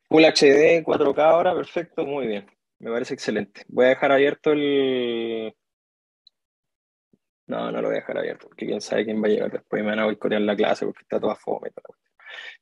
Full HD, 4K ahora, perfecto, muy bien. Me parece excelente. Voy a dejar abierto el... No, no lo voy a dejar abierto, porque quién sabe quién va a llegar después. Me van a boicotear la clase porque está toda fome. Y toda.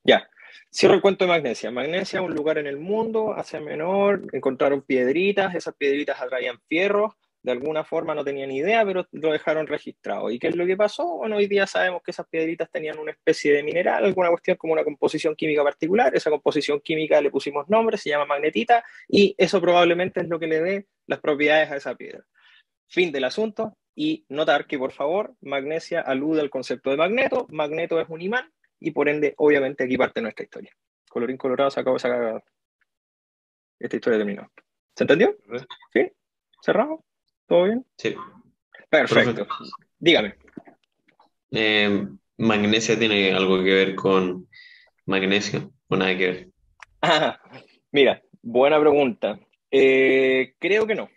Ya, cierro el cuento de Magnesia. Magnesia, un lugar en el mundo, Asia Menor, encontraron piedritas, esas piedritas atraían fierros, de alguna forma no tenían idea, pero lo dejaron registrado. ¿Y qué es lo que pasó? Bueno, hoy día sabemos que esas piedritas tenían una especie de mineral, alguna cuestión como una composición química particular, esa composición química le pusimos nombre, se llama magnetita, y eso probablemente es lo que le dé las propiedades a esa piedra. Fin del asunto. Y notar que, por favor, magnesia alude al concepto de magneto. Magneto es un imán y, por ende, obviamente, aquí parte nuestra historia. Colorín colorado, se acabó esa... Esta historia terminó. ¿Se entendió? ¿Sí? ¿Cerrado? ¿Todo bien? Sí, profe. Perfecto. Dígame. ¿Magnesia tiene algo que ver con magnesio o nada que ver? Ah, mira, buena pregunta. Creo que no.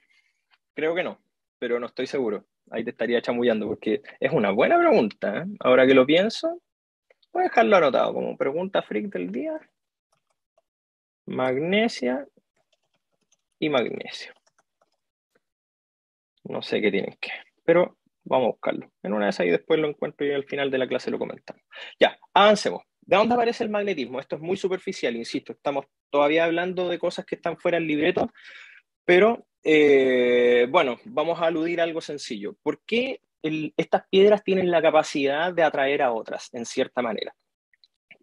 Creo que no, pero no estoy seguro. Ahí te estaría chamullando porque es una buena pregunta, ¿eh? Ahora que lo pienso, voy a dejarlo anotado como pregunta freak del día. Magnesia y magnesio. No sé qué tienen que, pero vamos a buscarlo. En una de esas y después lo encuentro y al final de la clase lo comentamos. Ya, avancemos. ¿De dónde aparece el magnetismo? Esto es muy superficial, insisto. Estamos todavía hablando de cosas que están fuera del libreto, pero bueno, vamos a aludir a algo sencillo. ¿Por qué estas piedras tienen la capacidad de atraer a otras, en cierta manera?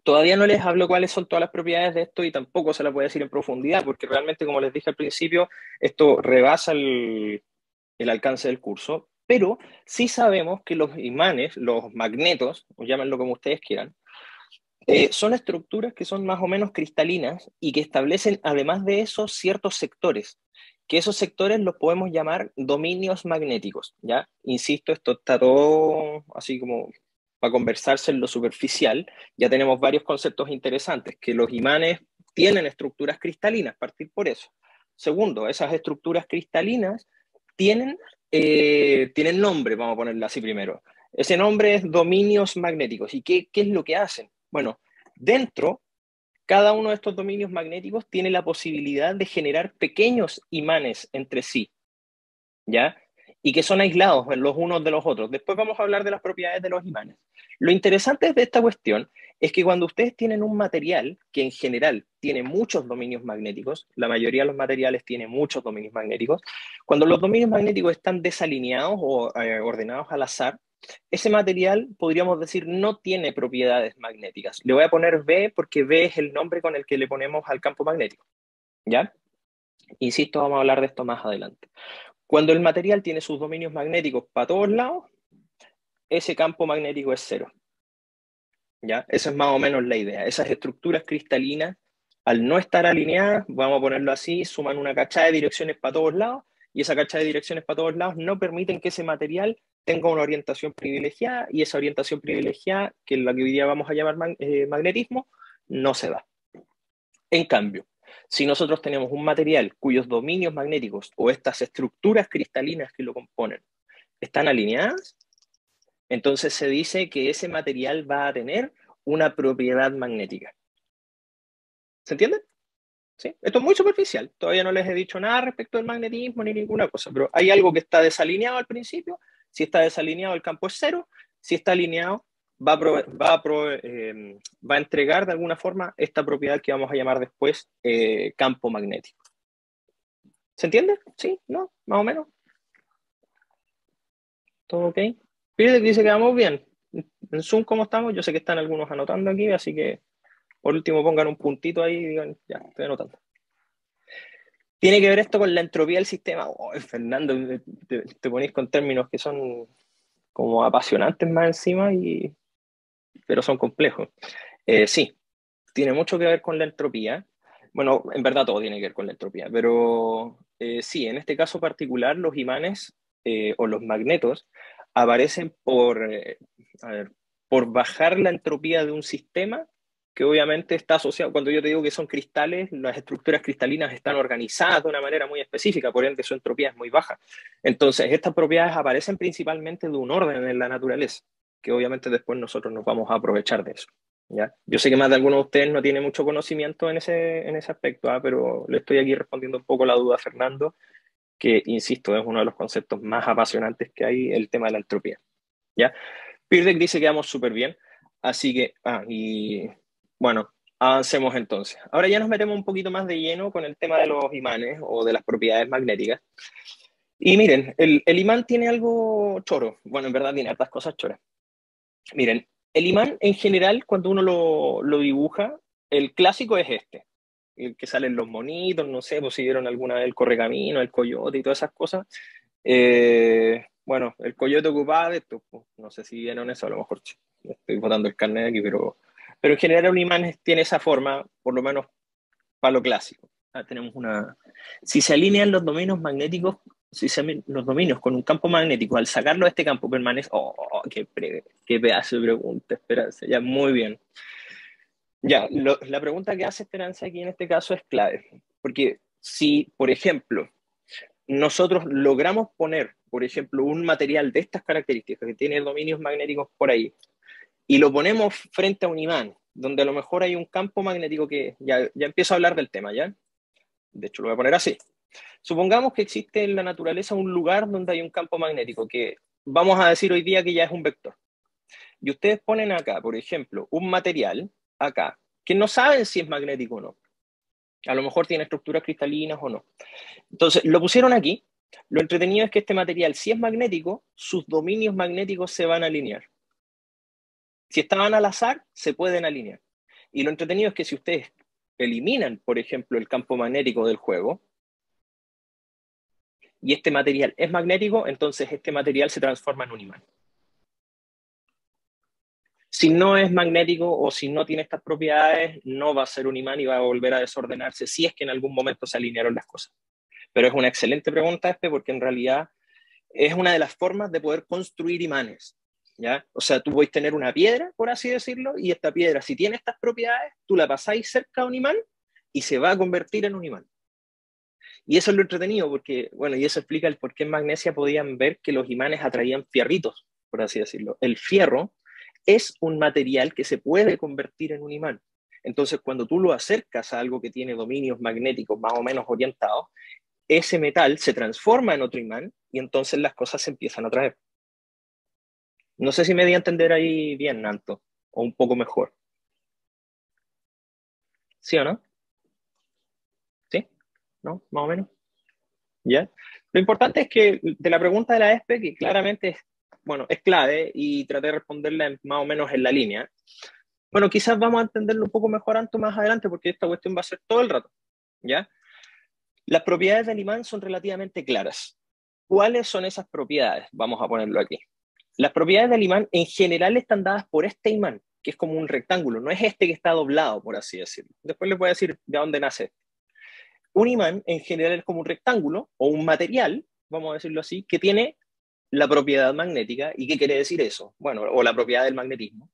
Todavía no les hablo cuáles son todas las propiedades de esto y tampoco se las voy a decir en profundidad, porque realmente, como les dije al principio, esto rebasa el alcance del curso, pero sí sabemos que los imanes, los magnetos, o llámenlo como ustedes quieran, son estructuras que son más o menos cristalinas y que establecen, además de eso, ciertos sectores, que esos sectores los podemos llamar dominios magnéticos, ¿ya? Insisto, esto está todo así como para conversarse en lo superficial. Ya tenemos varios conceptos interesantes, que los imanes tienen estructuras cristalinas, partir por eso. Segundo, esas estructuras cristalinas tienen, tienen nombre, vamos a ponerlo así primero. Ese nombre es dominios magnéticos. ¿Y qué es lo que hacen? Bueno, dentro, cada uno de estos dominios magnéticos tiene la posibilidad de generar pequeños imanes entre sí, ¿ya? Y que son aislados los unos de los otros. Después vamos a hablar de las propiedades de los imanes. Lo interesante de esta cuestión es que cuando ustedes tienen un material que en general tiene muchos dominios magnéticos, la mayoría de los materiales tienen muchos dominios magnéticos, cuando los dominios magnéticos están desalineados o ordenados al azar, ese material, podríamos decir, no tiene propiedades magnéticas. Le voy a poner B porque B es el nombre con el que le ponemos al campo magnético, ¿ya? Insisto, vamos a hablar de esto más adelante. Cuando el material tiene sus dominios magnéticos para todos lados, ese campo magnético es cero, ¿ya? Esa es más o menos la idea. Esas estructuras cristalinas, al no estar alineadas, vamos a ponerlo así, suman una cachada de direcciones para todos lados, y esa cachada de direcciones para todos lados no permiten que ese material tenga una orientación privilegiada, y esa orientación privilegiada, que es la que hoy día vamos a llamar magnetismo, no se da. En cambio, si nosotros tenemos un material cuyos dominios magnéticos o estas estructuras cristalinas que lo componen están alineadas, entonces se dice que ese material va a tener una propiedad magnética. ¿Se entiende? ¿Sí? Esto es muy superficial. Todavía no les he dicho nada respecto del magnetismo ni ninguna cosa, pero hay algo que está desalineado al principio. Si está desalineado, el campo es cero. Si está alineado, va a entregar de alguna forma esta propiedad que vamos a llamar después campo magnético. ¿Se entiende? ¿Sí? ¿No? ¿Más o menos? ¿Todo ok? Fíjate que dice que vamos bien. En Zoom, ¿cómo estamos? Yo sé que están algunos anotando aquí, así que por último pongan un puntito ahí y digan, ya, estoy anotando. ¿Tiene que ver esto con la entropía del sistema? Oh, Fernando, te ponéis con términos que son como apasionantes más encima, pero son complejos. Sí, tiene mucho que ver con la entropía. Bueno, en verdad todo tiene que ver con la entropía, pero sí, en este caso particular, los imanes o los magnetos aparecen a ver, por bajar la entropía de un sistema que obviamente está asociado, cuando yo te digo que son cristales, las estructuras cristalinas están organizadas de una manera muy específica, por ende su entropía es muy baja. Entonces, estas propiedades aparecen principalmente de un orden en la naturaleza, que obviamente después nosotros nos vamos a aprovechar de eso. ¿ya? Yo sé que más de algunos de ustedes no tienen mucho conocimiento en ese aspecto, pero le estoy aquí respondiendo un poco la duda a Fernando, que, insisto, es uno de los conceptos más apasionantes que hay, el tema de la entropía, ¿ya? Pirdek dice que vamos súper bien, así que, y bueno, avancemos entonces. Ahora ya nos metemos un poquito más de lleno con el tema de los imanes o de las propiedades magnéticas. Y miren, el imán tiene algo choro, bueno, en verdad tiene hartas cosas choras. Miren, el imán en general, cuando uno lo dibuja, el clásico es este, el que salen los monitos, no sé, pues si vieron alguna vez el correcamino, el coyote y todas esas cosas. Bueno, el coyote ocupaba de esto, pues, no sé si vieron eso, a lo mejor estoy botando el carnet aquí, pero en general un imán tiene esa forma, por lo menos para lo clásico. Tenemos una... Si se alinean los dominios magnéticos, si se alinean los dominios con un campo magnético, al sacarlo de este campo permanece... ¡Oh, qué pedazo de pregunta, Esperanza! Ya, muy bien. Ya, la pregunta que hace Esperanza aquí en este caso es clave, porque si, por ejemplo, nosotros logramos poner, por ejemplo, un material de estas características, que tiene dominios magnéticos por ahí, y lo ponemos frente a un imán, donde a lo mejor hay un campo magnético que ya empiezo a hablar del tema, ¿ya? De hecho, lo voy a poner así. Supongamos que existe en la naturaleza un lugar donde hay un campo magnético, que vamos a decir hoy día que ya es un vector. Y ustedes ponen acá, por ejemplo, un material, acá, que no saben si es magnético o no. A lo mejor tiene estructuras cristalinas o no. Entonces, lo pusieron aquí. Lo entretenido es que este material, si es magnético, sus dominios magnéticos se van a alinear. Si estaban al azar, se pueden alinear. Y lo entretenido es que si ustedes eliminan, por ejemplo, el campo magnético del juego, y este material es magnético, entonces este material se transforma en un imán. Si no es magnético o si no tiene estas propiedades, no va a ser un imán y va a volver a desordenarse si es que en algún momento se alinearon las cosas. Pero es una excelente pregunta porque en realidad es una de las formas de poder construir imanes, ¿ya? O sea, tú puedes tener una piedra, por así decirlo, y esta piedra, si tiene estas propiedades, tú la pasáis cerca a un imán y se va a convertir en un imán. Y eso es lo entretenido, porque, bueno, y eso explica el por qué en Magnesia podían ver que los imanes atraían fierritos, por así decirlo. El fierro es un material que se puede convertir en un imán. Entonces, cuando tú lo acercas a algo que tiene dominios magnéticos más o menos orientados, ese metal se transforma en otro imán y entonces las cosas se empiezan a atraer. No sé si me di a entender ahí bien, Nanto, o un poco mejor. ¿Sí o no? ¿Sí? ¿No? ¿Más o menos? ¿Ya? Lo importante es que de la pregunta de la ESPE, que claramente es, bueno, es clave y traté de responderla más o menos en la línea. Bueno, quizás vamos a entenderlo un poco mejor Anto más adelante porque esta cuestión va a ser todo el rato, ¿ya? Las propiedades del imán son relativamente claras. ¿Cuáles son esas propiedades? Vamos a ponerlo aquí. Las propiedades del imán en general están dadas por este imán, que es como un rectángulo, no es este que está doblado, por así decirlo. Después les voy a decir de dónde nace. Un imán en general es como un rectángulo o un material, vamos a decirlo así, que tiene la propiedad magnética. ¿Y qué quiere decir eso? Bueno, o la propiedad del magnetismo.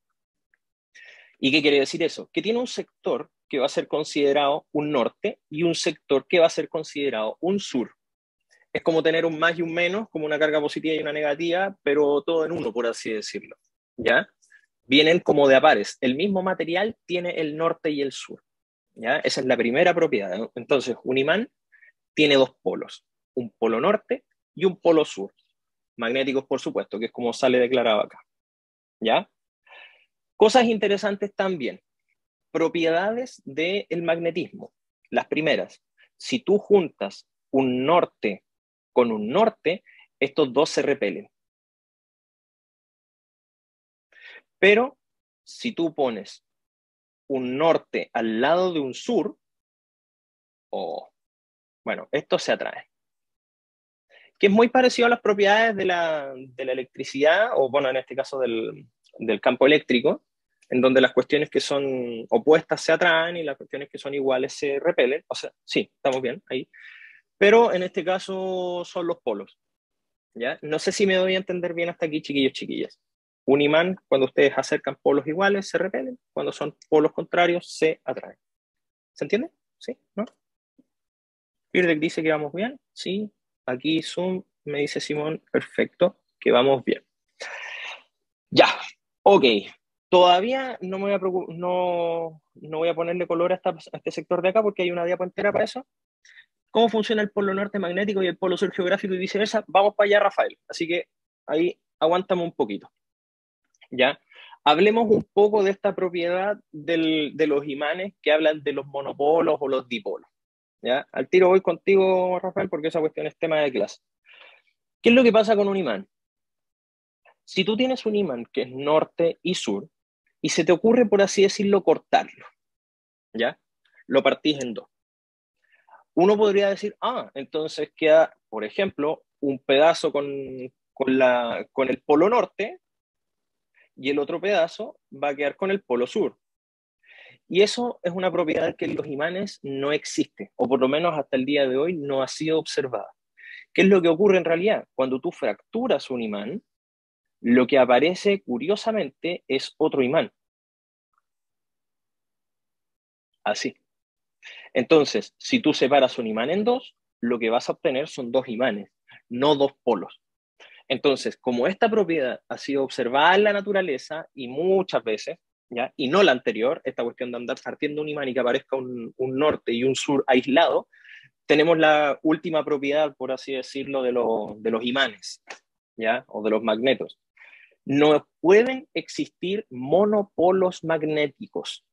¿Y qué quiere decir eso? Que tiene un sector que va a ser considerado un norte y un sector que va a ser considerado un sur. Es como tener un más y un menos, como una carga positiva y una negativa, pero todo en uno, por así decirlo. ¿Ya? Vienen como de a pares. El mismo material tiene el norte y el sur. ¿Ya? Esa es la primera propiedad, ¿no? Entonces, un imán tiene dos polos, un polo norte y un polo sur. Magnéticos, por supuesto, que es como sale declarado acá. ¿Ya? Cosas interesantes también. Propiedades del magnetismo. Las primeras, si tú juntas un norte con un norte, estos dos se repelen. Pero si tú pones un norte al lado de un sur, bueno, esto se atrae. Que es muy parecido a las propiedades de la electricidad, o bueno, en este caso del campo eléctrico, en donde las cuestiones que son opuestas se atraen y las cuestiones que son iguales se repelen. O sea, sí, estamos bien ahí. Pero en este caso son los polos. ¿Ya? No sé si me doy a entender bien hasta aquí, chiquillos, chiquillas. Un imán, cuando ustedes acercan polos iguales, se repelen. Cuando son polos contrarios, se atraen. ¿Se entiende? ¿Sí? ¿No? Pirdek dice que vamos bien. Sí. Aquí Zoom me dice Simón, perfecto, que vamos bien. Ya, ok. Todavía no, me voy a no voy a ponerle color a este sector de acá porque hay una diapo entera para eso. ¿Cómo funciona el polo norte magnético y el polo sur geográfico y viceversa? Vamos para allá, Rafael. Así que ahí aguántame un poquito. ¿Ya? Hablemos un poco de esta propiedad de los imanes que hablan de los monopolos o los dipolos. ¿Ya? Al tiro voy contigo, Rafael, porque esa cuestión es tema de clase. ¿Qué es lo que pasa con un imán? Si tú tienes un imán que es norte y sur, y se te ocurre, por así decirlo, cortarlo, ¿ya? Lo partís en dos. Uno podría decir, entonces queda, por ejemplo, un pedazo con el polo norte y el otro pedazo va a quedar con el polo sur. Y eso es una propiedad que en los imanes no existe, o por lo menos hasta el día de hoy no ha sido observada. ¿Qué es lo que ocurre en realidad? Cuando tú fracturas un imán, lo que aparece curiosamente es otro imán. Así. Entonces, si tú separas un imán en dos, lo que vas a obtener son dos imanes, no dos polos. Entonces, como esta propiedad ha sido observada en la naturaleza y muchas veces, ¿ya? Y no la anterior, esta cuestión de andar partiendo un imán y que aparezca un norte y un sur aislado, tenemos la última propiedad, por así decirlo, de los imanes, ¿ya? O de los magnetos. No pueden existir monopolos magnéticos.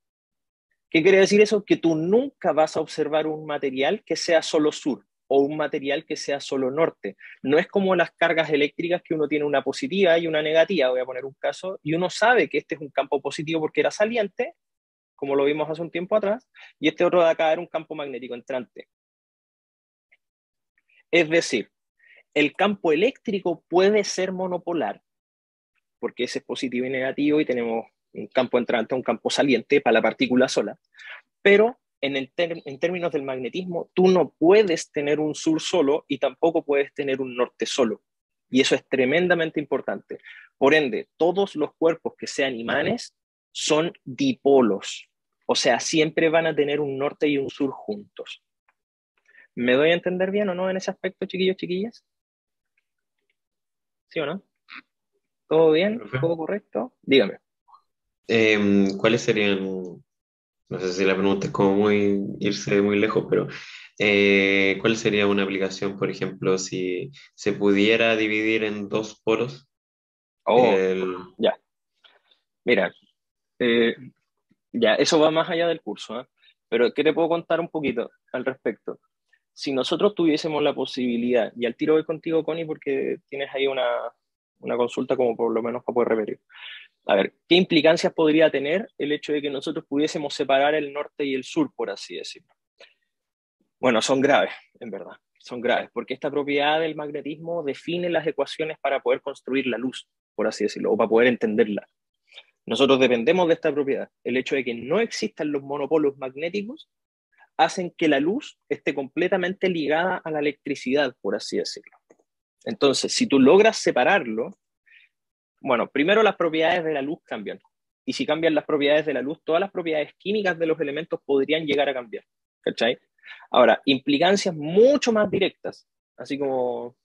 ¿Qué quiere decir eso? Que tú nunca vas a observar un material que sea solo sur o un material que sea solo norte. No es como las cargas eléctricas que uno tiene una positiva y una negativa, voy a poner un caso, y uno sabe que este es un campo positivo porque era saliente, como lo vimos hace un tiempo atrás, y este otro de acá era un campo magnético entrante. Es decir, el campo eléctrico puede ser monopolar, porque ese es positivo y negativo, y tenemos un campo entrante, un campo saliente para la partícula sola, pero en términos del magnetismo, tú no puedes tener un sur solo y tampoco puedes tener un norte solo. Y eso es tremendamente importante. Por ende, todos los cuerpos que sean imanes son dipolos. O sea, siempre van a tener un norte y un sur juntos. ¿Me doy a entender bien o no en ese aspecto, chiquillos, chiquillas? ¿Sí o no? ¿Todo bien? Profe. ¿Todo correcto? Dígame. ¿Cuáles serían, no sé si la pregunta es como muy irse muy lejos, pero ¿cuál sería una aplicación, por ejemplo, si se pudiera dividir en dos poros? Oh, El, ya. Mira, eh, ya, eso va más allá del curso, ¿eh? Pero ¿qué te puedo contar un poquito al respecto? Si nosotros tuviésemos la posibilidad, y al tiro voy contigo, Connie, porque tienes ahí una consulta como por lo menos para poder repetir. A ver, ¿qué implicancias podría tener el hecho de que nosotros pudiésemos separar el norte y el sur, por así decirlo? Bueno, son graves, en verdad, son graves, porque esta propiedad del magnetismo define las ecuaciones para poder construir la luz, por así decirlo, o para poder entenderla. Nosotros dependemos de esta propiedad. El hecho de que no existan los monopolos magnéticos hacen que la luz esté completamente ligada a la electricidad, por así decirlo. Entonces, si tú logras separarlo, bueno, primero las propiedades de la luz cambian. Y si cambian las propiedades de la luz, todas las propiedades químicas de los elementos podrían llegar a cambiar. ¿Cachai? Ahora, implicancias mucho más directas, así como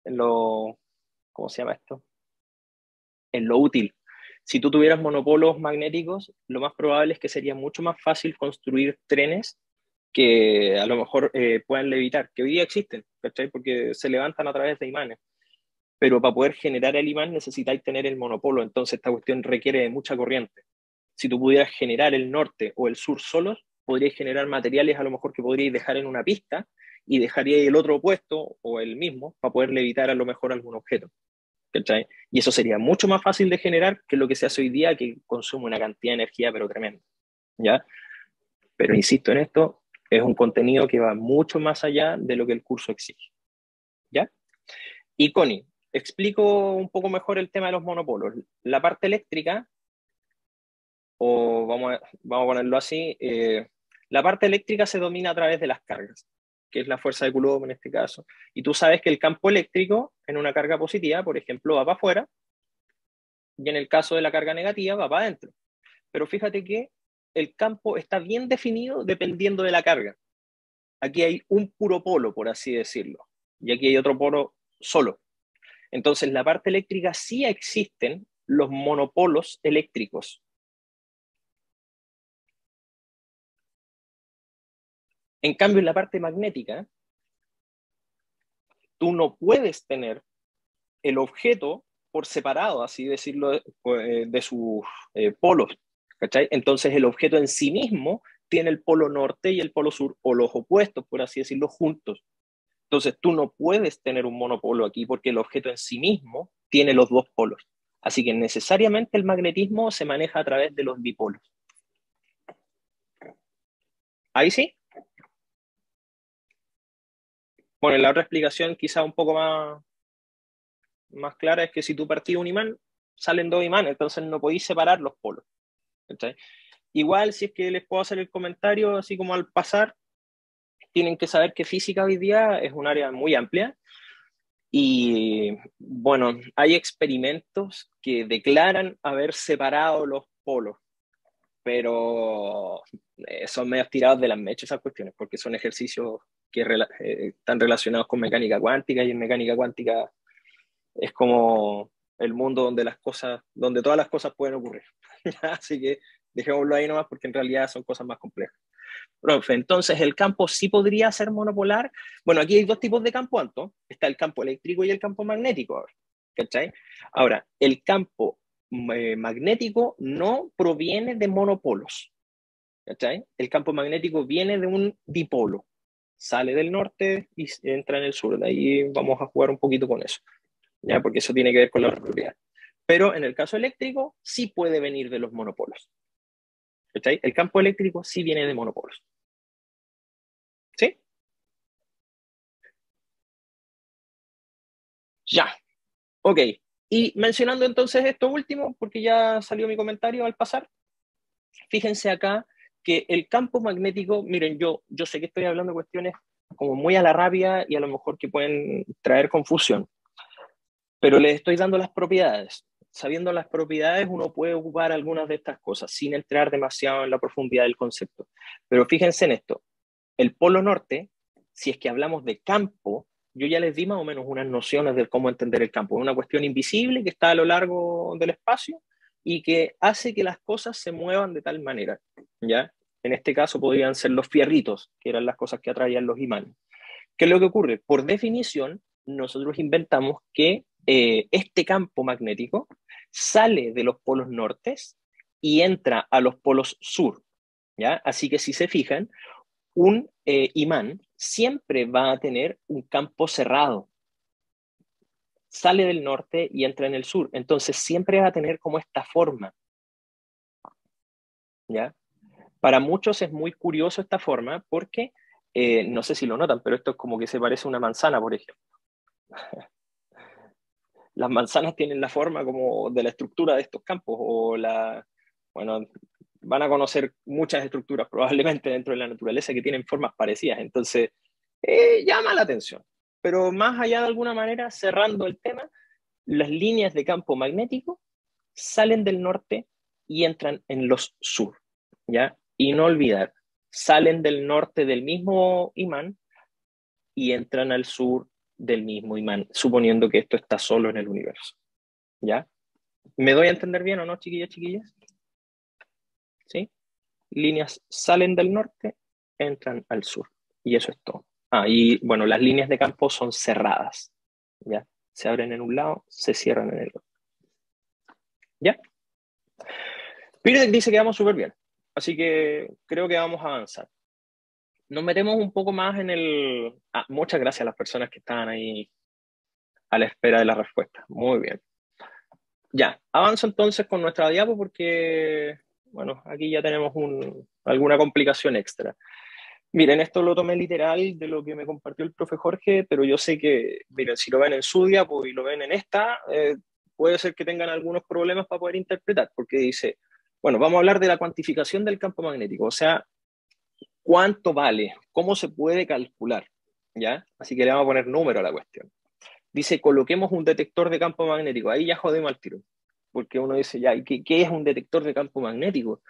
en lo, ¿cómo se llama esto? En lo útil. Si tú tuvieras monopolos magnéticos, lo más probable es que sería mucho más fácil construir trenes que a lo mejor puedan levitar, que hoy día existen, ¿cachai? Porque se levantan a través de imanes. Pero para poder generar el imán necesitáis tener el monopolo, entonces esta cuestión requiere de mucha corriente. Si tú pudieras generar el norte o el sur solos, podríais generar materiales a lo mejor que podríais dejar en una pista y dejaríais el otro opuesto o el mismo para poder levitar a lo mejor algún objeto. ¿Cachai? Y eso sería mucho más fácil de generar que lo que se hace hoy día, que consume una cantidad de energía pero tremenda. ¿Ya? Pero insisto en esto, es un contenido que va mucho más allá de lo que el curso exige. ¿Ya? Y Connie, explico un poco mejor el tema de los monopolos. La parte eléctrica, o vamos a ponerlo así, la parte eléctrica se domina a través de las cargas, que es la fuerza de Coulomb en este caso. Y tú sabes que el campo eléctrico en una carga positiva, por ejemplo, va para afuera, y en el caso de la carga negativa va para adentro. Pero fíjate que el campo está bien definido dependiendo de la carga. Aquí hay un puro polo, por así decirlo, y aquí hay otro polo solo. Entonces, la parte eléctrica sí existen los monopolos eléctricos. En cambio, en la parte magnética, tú no puedes tener el objeto por separado, así decirlo, de sus polos, ¿cachai? Entonces el objeto en sí mismo tiene el polo norte y el polo sur, o los opuestos, por así decirlo, juntos. Entonces tú no puedes tener un monopolo aquí porque el objeto en sí mismo tiene los dos polos. Así que necesariamente el magnetismo se maneja a través de los dipolos. Ahí sí. Bueno, la otra explicación quizá un poco más clara es que si tú partís un imán, salen dos imanes, entonces no podéis separar los polos. ¿Cachai? Igual, si es que les puedo hacer el comentario, así como al pasar, tienen que saber que física hoy día es un área muy amplia y, bueno, hay experimentos que declaran haber separado los polos, pero son medio tirados de las mechas esas cuestiones, porque son ejercicios que están relacionados con mecánica cuántica, y en mecánica cuántica es como el mundo donde donde todas las cosas pueden ocurrir. Así que dejémoslo ahí nomás porque en realidad son cosas más complejas. Profe, entonces el campo sí podría ser monopolar. Bueno, aquí hay dos tipos de campo alto. Está el campo eléctrico y el campo magnético. ¿Cachai? Ahora, el campo magnético no proviene de monopolos. ¿Cachai? El campo magnético viene de un dipolo. Sale del norte y entra en el sur. De ahí vamos a jugar un poquito con eso. ¿Ya? Porque eso tiene que ver con la propiedad. Pero en el caso eléctrico sí puede venir de los monopolos. ¿Cachai? El campo eléctrico sí viene de monopolos. ¿Sí? Ya. Ok. Y mencionando entonces esto último, porque ya salió mi comentario al pasar, fíjense acá que el campo magnético, miren, yo sé que estoy hablando de cuestiones como muy a la rabia y a lo mejor que pueden traer confusión, pero les estoy dando las propiedades. Sabiendo las propiedades, uno puede ocupar algunas de estas cosas sin entrar demasiado en la profundidad del concepto. Pero fíjense en esto, el polo norte, si es que hablamos de campo, yo ya les di más o menos unas nociones de cómo entender el campo. Es una cuestión invisible que está a lo largo del espacio y que hace que las cosas se muevan de tal manera, ¿ya? En este caso podrían ser los fierritos, que eran las cosas que atraían los imanes. ¿Qué es lo que ocurre? Por definición, nosotros inventamos que este campo magnético sale de los polos nortes y entra a los polos sur, ¿ya? Así que si se fijan, un imán siempre va a tener un campo cerrado. Sale del norte y entra en el sur. Entonces siempre va a tener como esta forma, ¿ya? Para muchos es muy curioso esta forma porque, no sé si lo notan, pero esto es como que se parece a una manzana, por ejemplo. Las manzanas tienen la forma como de la estructura de estos campos, bueno, van a conocer muchas estructuras probablemente dentro de la naturaleza que tienen formas parecidas, entonces llama la atención. Pero más allá de alguna manera, cerrando el tema, las líneas de campo magnético salen del norte y entran en los sur, ¿ya? Y no olvidar, salen del norte del mismo imán y entran al sur del mismo imán, suponiendo que esto está solo en el universo, ¿ya? ¿Me doy a entender bien o no, chiquillas, chiquillas? ¿Sí? Líneas salen del norte, entran al sur, y eso es todo. Ah, y bueno, las líneas de campo son cerradas, ¿ya? Se abren en un lado, se cierran en el otro, ¿ya? Peter dice que vamos súper bien, así que creo que vamos a avanzar. Nos metemos un poco más en el... Ah, muchas gracias a las personas que estaban ahí a la espera de la respuesta. Muy bien. Ya, avanzo entonces con nuestra diapo porque, bueno, aquí ya tenemos alguna complicación extra. Miren, esto lo tomé literal de lo que me compartió el profe Jorge, pero yo sé que, miren, si lo ven en su diapo y lo ven en esta, puede ser que tengan algunos problemas para poder interpretar, porque dice, bueno, vamos a hablar de la cuantificación del campo magnético, o sea, ¿cuánto vale? ¿Cómo se puede calcular? ¿Ya? Así que le vamos a poner número a la cuestión. Dice, coloquemos un detector de campo magnético. Ahí ya jodemos al tiro. Porque uno dice, ya, ¿qué es un detector de campo magnético?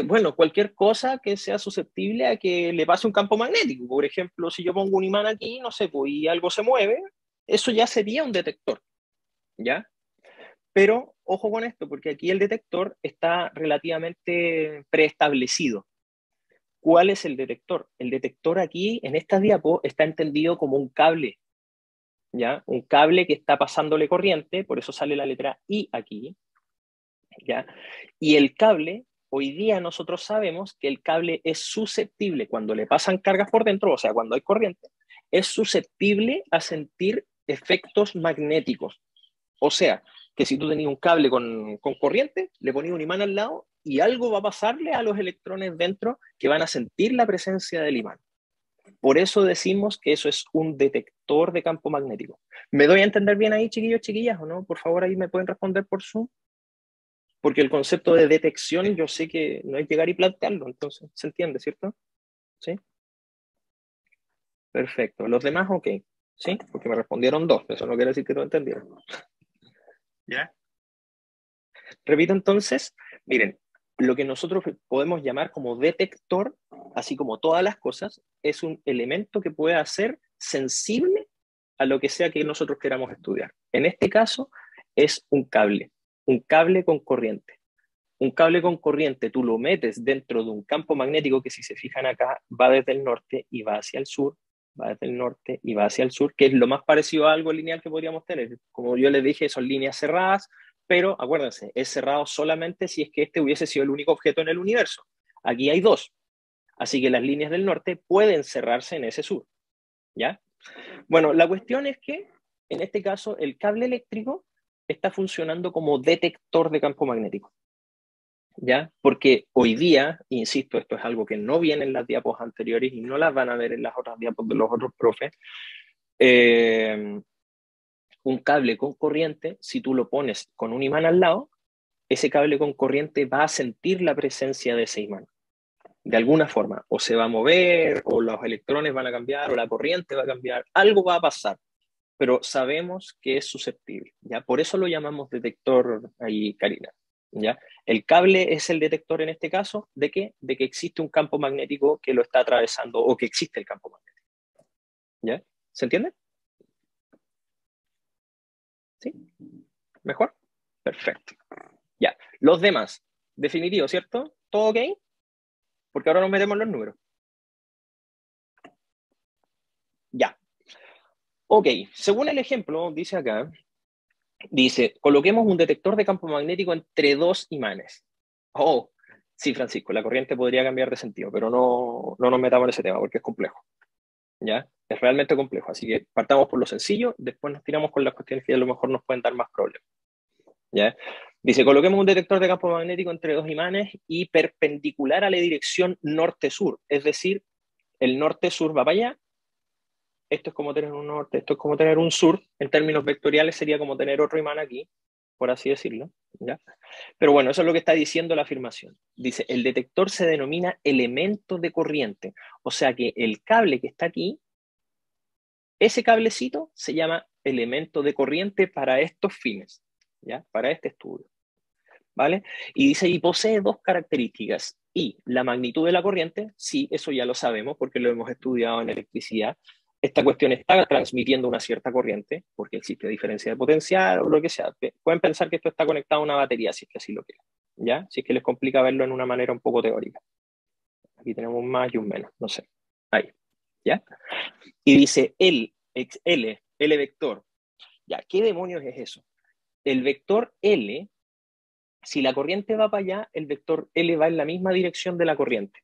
Bueno, cualquier cosa que sea susceptible a que le pase un campo magnético. Por ejemplo, si yo pongo un imán aquí, no sé, pues, y algo se mueve, eso ya sería un detector, ¿ya? Pero ojo con esto, porque aquí el detector está relativamente preestablecido. ¿Cuál es el detector? El detector aquí, en esta diapo, está entendido como un cable, ¿ya? Un cable que está pasándole corriente, por eso sale la letra I aquí, ¿ya? Y el cable, hoy día nosotros sabemos que el cable es susceptible, cuando le pasan cargas por dentro, o sea, cuando hay corriente, es susceptible a sentir efectos magnéticos. O sea, que si tú tenías un cable con corriente, le ponías un imán al lado y algo va a pasarle a los electrones dentro que van a sentir la presencia del imán. Por eso decimos que eso es un detector de campo magnético. ¿Me doy a entender bien ahí, chiquillos, chiquillas, o no? Por favor, ahí me pueden responder por Zoom. Porque el concepto de detección yo sé que no hay que llegar y plantearlo, entonces, ¿se entiende, cierto? ¿Sí? Perfecto. Los demás, ok. ¿Sí? Porque me respondieron dos, eso no quiere decir que lo entendieron. ¿Ya? Repito entonces, miren, lo que nosotros podemos llamar como detector, así como todas las cosas, es un elemento que puede ser sensible a lo que sea que nosotros queramos estudiar. En este caso, es un cable con corriente. Un cable con corriente tú lo metes dentro de un campo magnético que, si se fijan acá, va desde el norte y va hacia el sur, va desde el norte y va hacia el sur, que es lo más parecido a algo lineal que podríamos tener. Como yo les dije, son líneas cerradas, pero acuérdense, es cerrado solamente si es que este hubiese sido el único objeto en el universo. Aquí hay dos, así que las líneas del norte pueden cerrarse en ese sur, ¿ya? Bueno, la cuestión es que, en este caso, el cable eléctrico está funcionando como detector de campo magnético. ¿Ya? Porque hoy día, insisto, esto es algo que no viene en las diapos anteriores y no las van a ver en las otras diapos de los otros profes. Un cable con corriente, si tú lo pones con un imán al lado, ese cable con corriente va a sentir la presencia de ese imán. De alguna forma, o se va a mover, o los electrones van a cambiar, o la corriente va a cambiar, algo va a pasar, pero sabemos que es susceptible, ¿ya? Por eso lo llamamos detector ahí, Karina, ¿ya? El cable es el detector en este caso, ¿de qué? De que existe un campo magnético que lo está atravesando, o que existe el campo magnético, ¿ya? ¿Se entiende? ¿Sí? ¿Mejor? Perfecto. Ya. Los demás, definitivo, ¿cierto? ¿Todo ok? Porque ahora nos metemos en los números. Ya. Ok, según el ejemplo, dice acá, dice, coloquemos un detector de campo magnético entre dos imanes. Oh, sí, Francisco, la corriente podría cambiar de sentido, pero no nos metamos en ese tema porque es complejo, ¿ya? Es realmente complejo, así que partamos por lo sencillo, después nos tiramos con las cuestiones que a lo mejor nos pueden dar más problemas, ¿ya? Dice, coloquemos un detector de campo magnético entre dos imanes y perpendicular a la dirección norte-sur, es decir, el norte-sur va para allá. Esto es como tener un norte, esto es como tener un sur, en términos vectoriales sería como tener otro imán aquí, por así decirlo, ¿ya? Pero bueno, eso es lo que está diciendo la afirmación. Dice, el detector se denomina elemento de corriente, o sea que el cable que está aquí, ese cablecito se llama elemento de corriente para estos fines, ¿ya? Para este estudio, ¿vale? Y dice, y posee dos características. Y la magnitud de la corriente, sí, eso ya lo sabemos porque lo hemos estudiado en electricidad. Esta cuestión está transmitiendo una cierta corriente porque existe diferencia de potencial o lo que sea. Pueden pensar que esto está conectado a una batería si es que así lo quieren, ¿ya? Si es que les complica verlo en una manera un poco teórica. Aquí tenemos un más y un menos, no sé. Ahí, ¿ya? Y dice L vector. ¿Ya? ¿Qué demonios es eso? El vector L, si la corriente va para allá, el vector L va en la misma dirección de la corriente.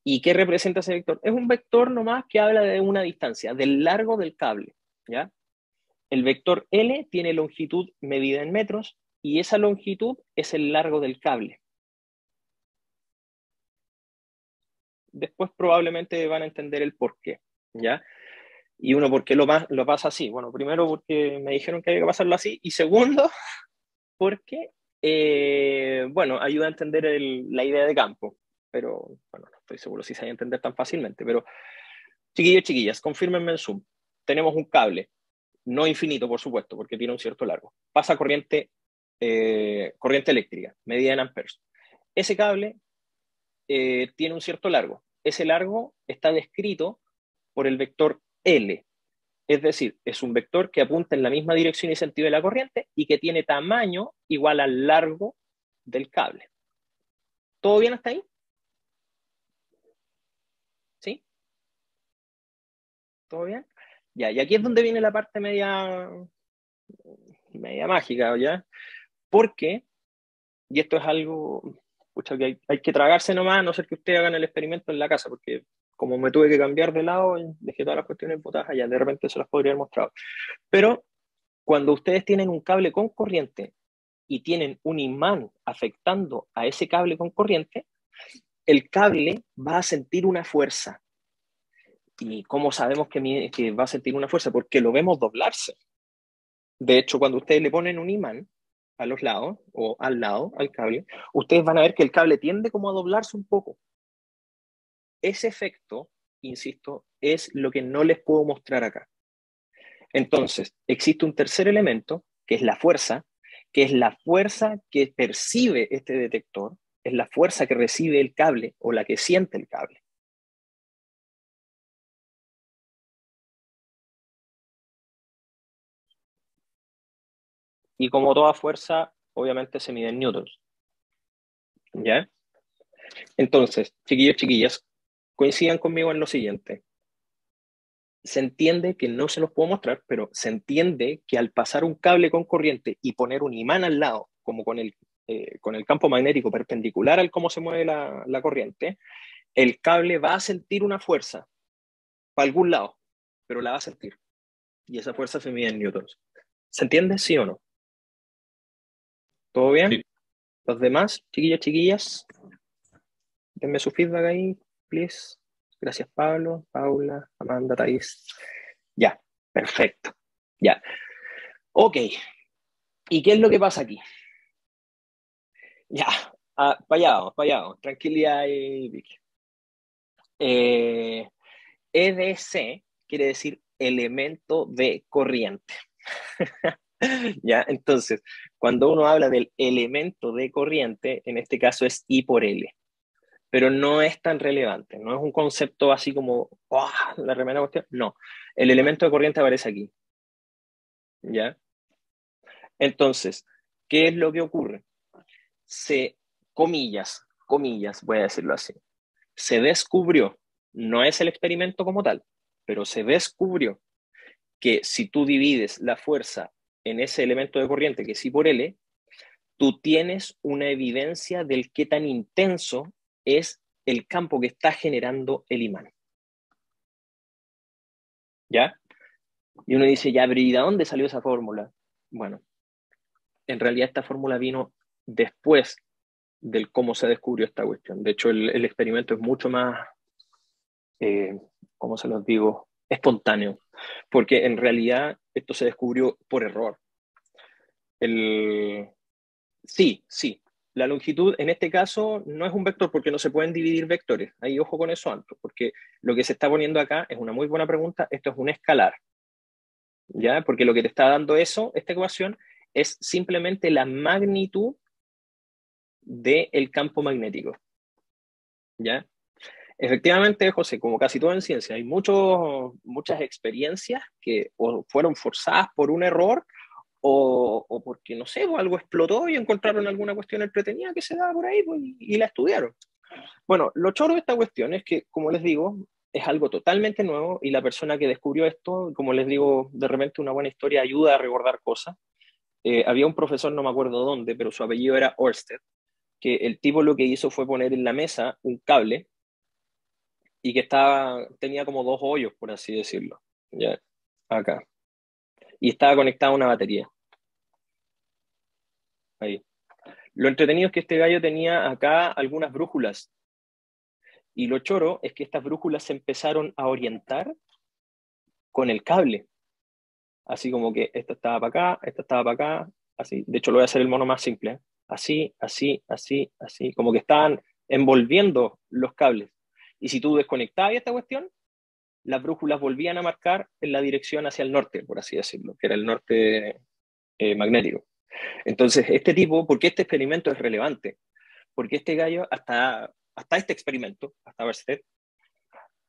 ¿Y qué representa ese vector? Es un vector nomás que habla de una distancia, del largo del cable, ¿ya? El vector L tiene longitud medida en metros y esa longitud es el largo del cable. Después probablemente van a entender el por qué, ¿ya? Y uno, ¿por qué lo pasa así? Bueno, primero porque me dijeron que había que pasarlo así y segundo, porque, bueno, ayuda a entender la idea de campo, pero bueno, no estoy seguro si se va a entender tan fácilmente, pero chiquillos, chiquillas, confírmenme en Zoom. Tenemos un cable, no infinito, por supuesto, porque tiene un cierto largo. Pasa corriente eléctrica, medida en amperes. Ese cable tiene un cierto largo. Ese largo está descrito por el vector L. Es decir, es un vector que apunta en la misma dirección y sentido de la corriente y que tiene tamaño igual al largo del cable. ¿Todo bien hasta ahí? ¿Sí? ¿Todo bien? Ya, y aquí es donde viene la parte media mágica, ¿ya? Porque, y esto es algo, pucha, que hay que tragarse nomás, a no ser que ustedes hagan el experimento en la casa, porque como me tuve que cambiar de lado, dejé todas las cuestiones botadas allá, de repente se las podría haber mostrado. Pero cuando ustedes tienen un cable con corriente y tienen un imán afectando a ese cable con corriente, el cable va a sentir una fuerza. ¿Y cómo sabemos que va a sentir una fuerza? Porque lo vemos doblarse. De hecho, cuando ustedes le ponen un imán a los lados o al lado, al cable, ustedes van a ver que el cable tiende como a doblarse un poco. Ese efecto, insisto, es lo que no les puedo mostrar acá. Entonces, existe un tercer elemento, que es la fuerza que percibe este detector, es la fuerza que recibe el cable o la que siente el cable. Y como toda fuerza, obviamente se mide en newtons. ¿Ya? Entonces, chiquillos, chiquillas, coincidan conmigo en lo siguiente. Se entiende que no se los puedo mostrar, pero se entiende que al pasar un cable con corriente y poner un imán al lado, como con el campo magnético perpendicular al cómo se mueve la corriente, el cable va a sentir una fuerza para algún lado, pero la va a sentir. Y esa fuerza se mide en newtons. ¿Se entiende, sí o no? ¿Todo bien? Sí. Los demás, chiquillos, chiquillas, denme su feedback ahí, please. Gracias, Pablo, Paula, Amanda, Thais. Ya, perfecto. Ya. Ok. ¿Y qué es lo que pasa aquí? Ya, para allá vamos. Tranquilidad y Vicky. EDC quiere decir elemento de corriente. ¿Ya? Entonces, cuando uno habla del elemento de corriente, en este caso es I por L, pero no es tan relevante, no es un concepto así como, ¡oh, la remera cuestión! No, el elemento de corriente aparece aquí, ¿ya? Entonces, ¿qué es lo que ocurre? Comillas, voy a decirlo así, se descubrió, no es el experimento como tal, pero se descubrió que si tú divides la fuerza en ese elemento de corriente, que es I por L, tú tienes una evidencia del qué tan intenso es el campo que está generando el imán. ¿Ya? Y uno dice, ya, pero ¿y de dónde salió esa fórmula? Bueno, en realidad esta fórmula vino después del cómo se descubrió esta cuestión. De hecho, el experimento es mucho más, ¿cómo se los digo? Espontáneo, porque en realidad esto se descubrió por error. El, Sí, sí. La longitud en este caso no es un vector porque no se pueden dividir vectores. Ahí ojo con eso antes, porque lo que se está poniendo acá es una muy buena pregunta. Esto es un escalar, ¿ya? Porque lo que te está dando esta ecuación, es simplemente la magnitud del campo magnético, ¿ya? Efectivamente, José, como casi todo en ciencia, hay muchas experiencias que o fueron forzadas por un error o porque, no sé, pues, algo explotó y encontraron alguna cuestión entretenida que se daba por ahí pues, y la estudiaron. Bueno, lo choro de esta cuestión es que, como les digo, es algo totalmente nuevo y la persona que descubrió esto, como les digo, de repente una buena historia ayuda a recordar cosas. Había un profesor, no me acuerdo dónde, pero su apellido era Ørsted, que el tipo lo que hizo fue poner en la mesa un cable y que tenía como dos hoyos, por así decirlo, ya, acá. Y estaba conectado a una batería, ahí. Lo entretenido es que este gallo tenía acá algunas brújulas. Y lo choro es que estas brújulas se empezaron a orientar con el cable. Así como que esta estaba para acá, esta estaba para acá, así. De hecho, lo voy a hacer el mono más simple. ¿Eh? Así, así, así, así. Como que estaban envolviendo los cables. Y si tú desconectabas esta cuestión, las brújulas volvían a marcar en la dirección hacia el norte, por así decirlo, que era el norte magnético. Entonces, este tipo, ¿por qué este experimento es relevante? Porque este gallo, hasta este experimento, hasta Verstedt,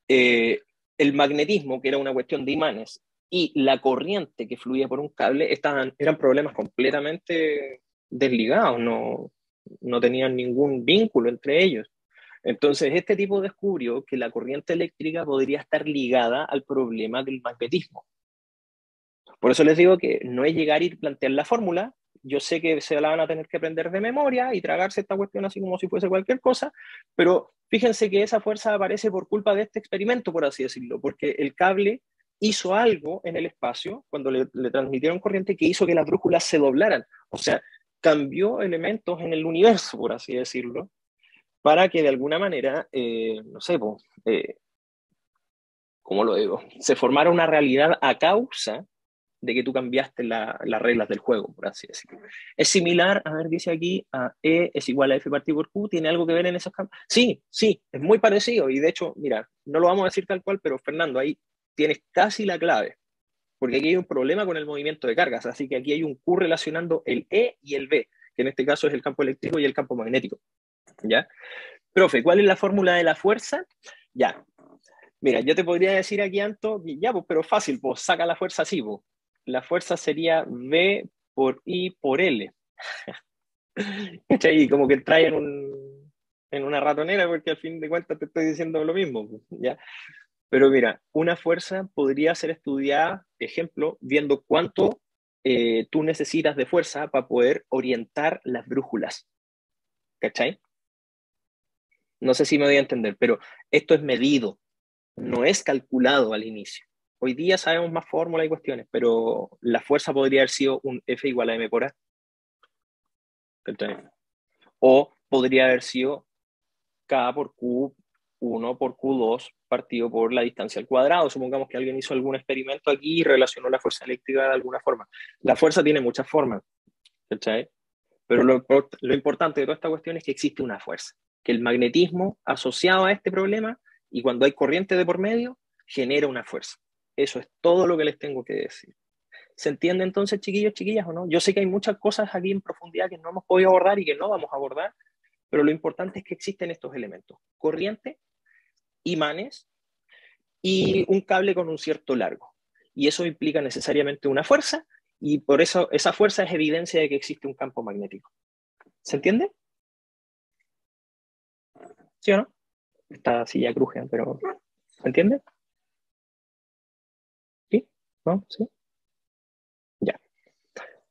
el magnetismo, que era una cuestión de imanes, y la corriente que fluía por un cable eran problemas completamente desligados, no tenían ningún vínculo entre ellos. Entonces, este tipo descubrió que la corriente eléctrica podría estar ligada al problema del magnetismo. Por eso les digo que no es llegar y plantear la fórmula. Yo sé que se la van a tener que aprender de memoria y tragarse esta cuestión así como si fuese cualquier cosa, pero fíjense que esa fuerza aparece por culpa de este experimento, por así decirlo, porque el cable hizo algo en el espacio cuando le transmitieron corriente que hizo que las brújulas se doblaran. O sea, cambió elementos en el universo, por así decirlo, para que de alguna manera, no sé, ¿cómo lo digo? Se formara una realidad a causa de que tú cambiaste las reglas del juego, por así decirlo. Es similar, a ver, dice aquí, a E es igual a F partido por Q, ¿tiene algo que ver en esos campos? Sí, sí, es muy parecido, y de hecho, mira, no lo vamos a decir tal cual, pero Fernando, ahí tienes casi la clave, porque aquí hay un problema con el movimiento de cargas, así que aquí hay un Q relacionando el E y el B, que en este caso es el campo eléctrico y el campo magnético, ¿ya? Profe, ¿cuál es la fórmula de la fuerza? Ya, mira, yo te podría decir aquí, Anto, ya, pues, pero fácil, pues saca la fuerza así, pues. La fuerza sería V por I por L. ¿Cachai? Y como que trae en una ratonera, porque al fin de cuentas te estoy diciendo lo mismo, pues, ¿ya? Pero mira, una fuerza podría ser estudiada, ejemplo, viendo cuánto tú necesitas de fuerza para poder orientar las brújulas. ¿Cachai? No sé si me voy a entender, pero esto es medido, no es calculado al inicio. Hoy día sabemos más fórmulas y cuestiones, pero la fuerza podría haber sido un F igual a M por A. ¿Cachai? O podría haber sido K por Q1 por Q2 partido por la distancia al cuadrado. Supongamos que alguien hizo algún experimento aquí y relacionó la fuerza eléctrica de alguna forma. La fuerza tiene muchas formas, ¿cachai? Pero lo importante de toda esta cuestión es que existe una fuerza, que el magnetismo asociado a este problema y cuando hay corriente de por medio, genera una fuerza. Eso es todo lo que les tengo que decir. ¿Se entiende entonces, chiquillos, chiquillas, o no? Yo sé que hay muchas cosas aquí en profundidad que no hemos podido abordar y que no vamos a abordar, pero lo importante es que existen estos elementos. Corriente, imanes y un cable con un cierto largo. Y eso implica necesariamente una fuerza y por eso esa fuerza es evidencia de que existe un campo magnético. ¿Se entiende? ¿Sí o no? Esta silla cruje, pero ¿se entiende? ¿Sí? ¿No? ¿Sí? Ya.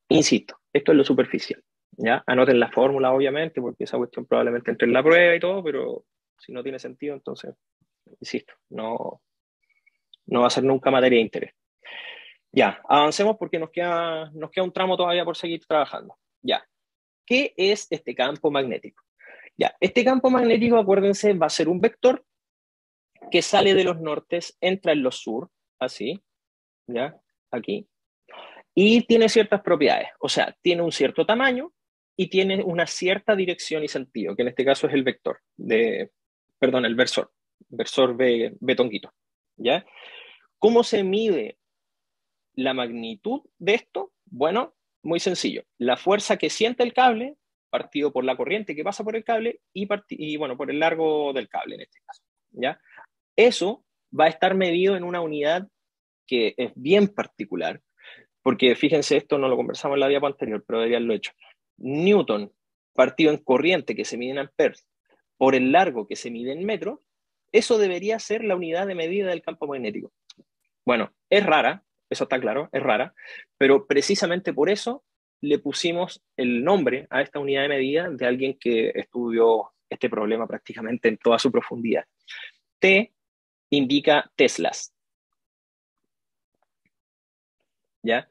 Insisto, esto es lo superficial. ¿Ya? Anoten la fórmula, obviamente, porque esa cuestión probablemente entre en la prueba y todo, pero si no tiene sentido, entonces, insisto, no va a ser nunca materia de interés. Ya, avancemos porque nos queda un tramo todavía por seguir trabajando. Ya, ¿qué es este campo magnético? Ya, este campo magnético, acuérdense, va a ser un vector que sale de los nortes, entra en los sur, así, ¿ya? Aquí. Y tiene ciertas propiedades, o sea, tiene un cierto tamaño y tiene una cierta dirección y sentido, que en este caso es el vector, perdón, el versor betonguito, ¿ya? ¿Cómo se mide la magnitud de esto? Bueno, muy sencillo. La fuerza que siente el cable, partido por la corriente que pasa por el cable y bueno, por el largo del cable en este caso, ¿ya? Eso va a estar medido en una unidad que es bien particular, porque fíjense, esto no lo conversamos en la diapo anterior, pero debería haberlo hecho. Newton, partido en corriente que se mide en amperes, por el largo que se mide en metros, eso debería ser la unidad de medida del campo magnético. Bueno, es rara, eso está claro, es rara, pero precisamente por eso le pusimos el nombre a esta unidad de medida de alguien que estudió este problema prácticamente en toda su profundidad. T indica teslas, ¿ya?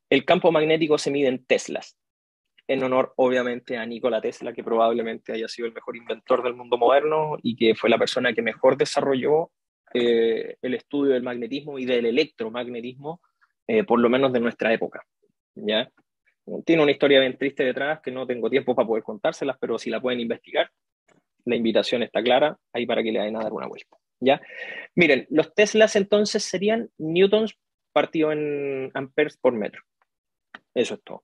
El campo magnético se mide en teslas, en honor obviamente a Nikola Tesla, que probablemente haya sido el mejor inventor del mundo moderno y que fue la persona que mejor desarrolló el estudio del magnetismo y del electromagnetismo, por lo menos de nuestra época, ¿ya? Tiene una historia bien triste detrás que no tengo tiempo para poder contárselas, pero si la pueden investigar, la invitación está clara, ahí para que le vayan a dar una vuelta, ¿ya? Miren, los Teslas entonces serían newtons partido en amperes por metro. Eso es todo,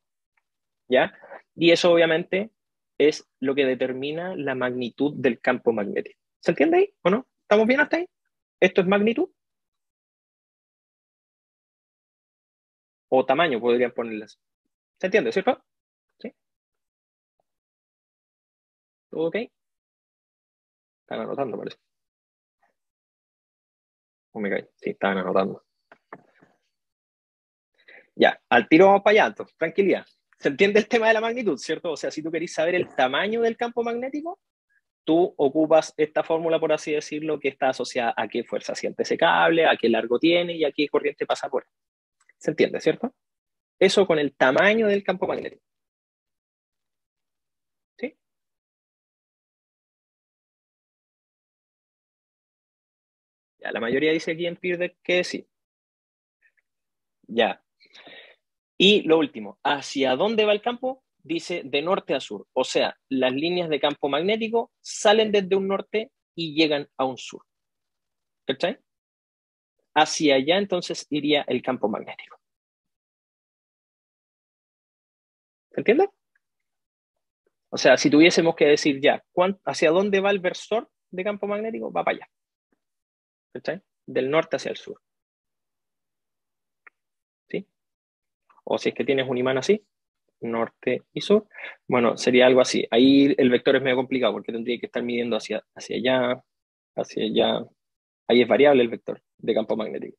¿ya? Y eso obviamente es lo que determina la magnitud del campo magnético. ¿Se entiende ahí o no? ¿Estamos bien hasta ahí? ¿Esto es magnitud? O tamaño podrían ponerles. ¿Se entiende, cierto? ¿Sí? ¿Todo ok? Están anotando, parece. ¿O me caí? Sí, están anotando. Ya, al tiro vamos para allá, entonces, tranquilidad. ¿Se entiende el tema de la magnitud, cierto? O sea, si tú querés saber el tamaño del campo magnético, tú ocupas esta fórmula, por así decirlo, que está asociada a qué fuerza siente ese cable, a qué largo tiene y a qué corriente pasa por él. ¿Se entiende, cierto? Eso con el tamaño del campo magnético. ¿Sí? Ya, la mayoría dice aquí en Peer que sí. Ya. Y lo último, ¿hacia dónde va el campo? Dice de norte a sur. O sea, las líneas de campo magnético salen desde un norte y llegan a un sur. ¿Cachai? Hacia allá entonces iría el campo magnético. ¿Se entiende? O sea, si tuviésemos que decir ya, ¿hacia dónde va el versor de campo magnético? Va para allá. ¿Cachai? Del norte hacia el sur. ¿Sí? O si es que tienes un imán así, norte y sur, bueno, sería algo así. Ahí el vector es medio complicado porque tendría que estar midiendo hacia allá, hacia allá. Ahí es variable el vector de campo magnético.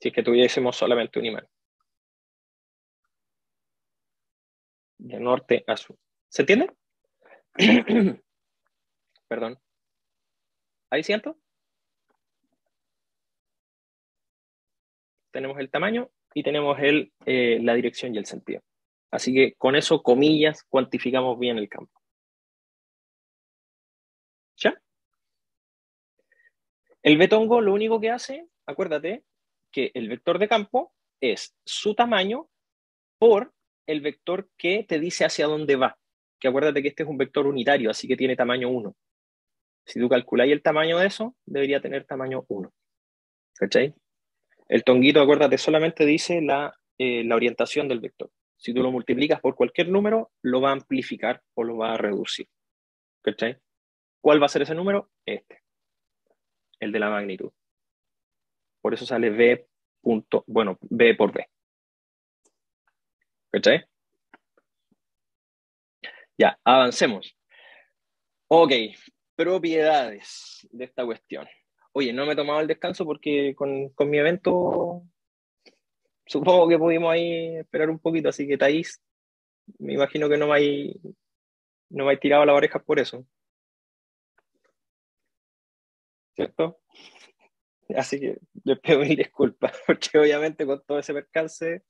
Si es que tuviésemos solamente un imán. De norte a sur. ¿Se entiende? Perdón. ¿Ahí siento? Tenemos el tamaño y tenemos la dirección y el sentido. Así que con eso, comillas, cuantificamos bien el campo. ¿Ya? El betongo lo único que hace, acuérdate, que el vector de campo es su tamaño por el vector que te dice hacia dónde va. Que acuérdate que este es un vector unitario, así que tiene tamaño 1. Si tú calculáis el tamaño de eso, debería tener tamaño 1. ¿Cachai? El tonguito, acuérdate, solamente dice la orientación del vector. Si tú lo multiplicas por cualquier número, lo va a amplificar o lo va a reducir. ¿Cachai? ¿Cuál va a ser ese número? Este, el de la magnitud. Por eso sale B punto, bueno, B por B. ¿Cachai? Ya, avancemos. Ok, propiedades de esta cuestión. Oye, no me he tomado el descanso porque con mi evento supongo que pudimos ahí esperar un poquito, así que Thaís, me imagino que no me hay tirado las orejas por eso, ¿cierto? Así que les pido mil disculpas, porque obviamente con todo ese percance,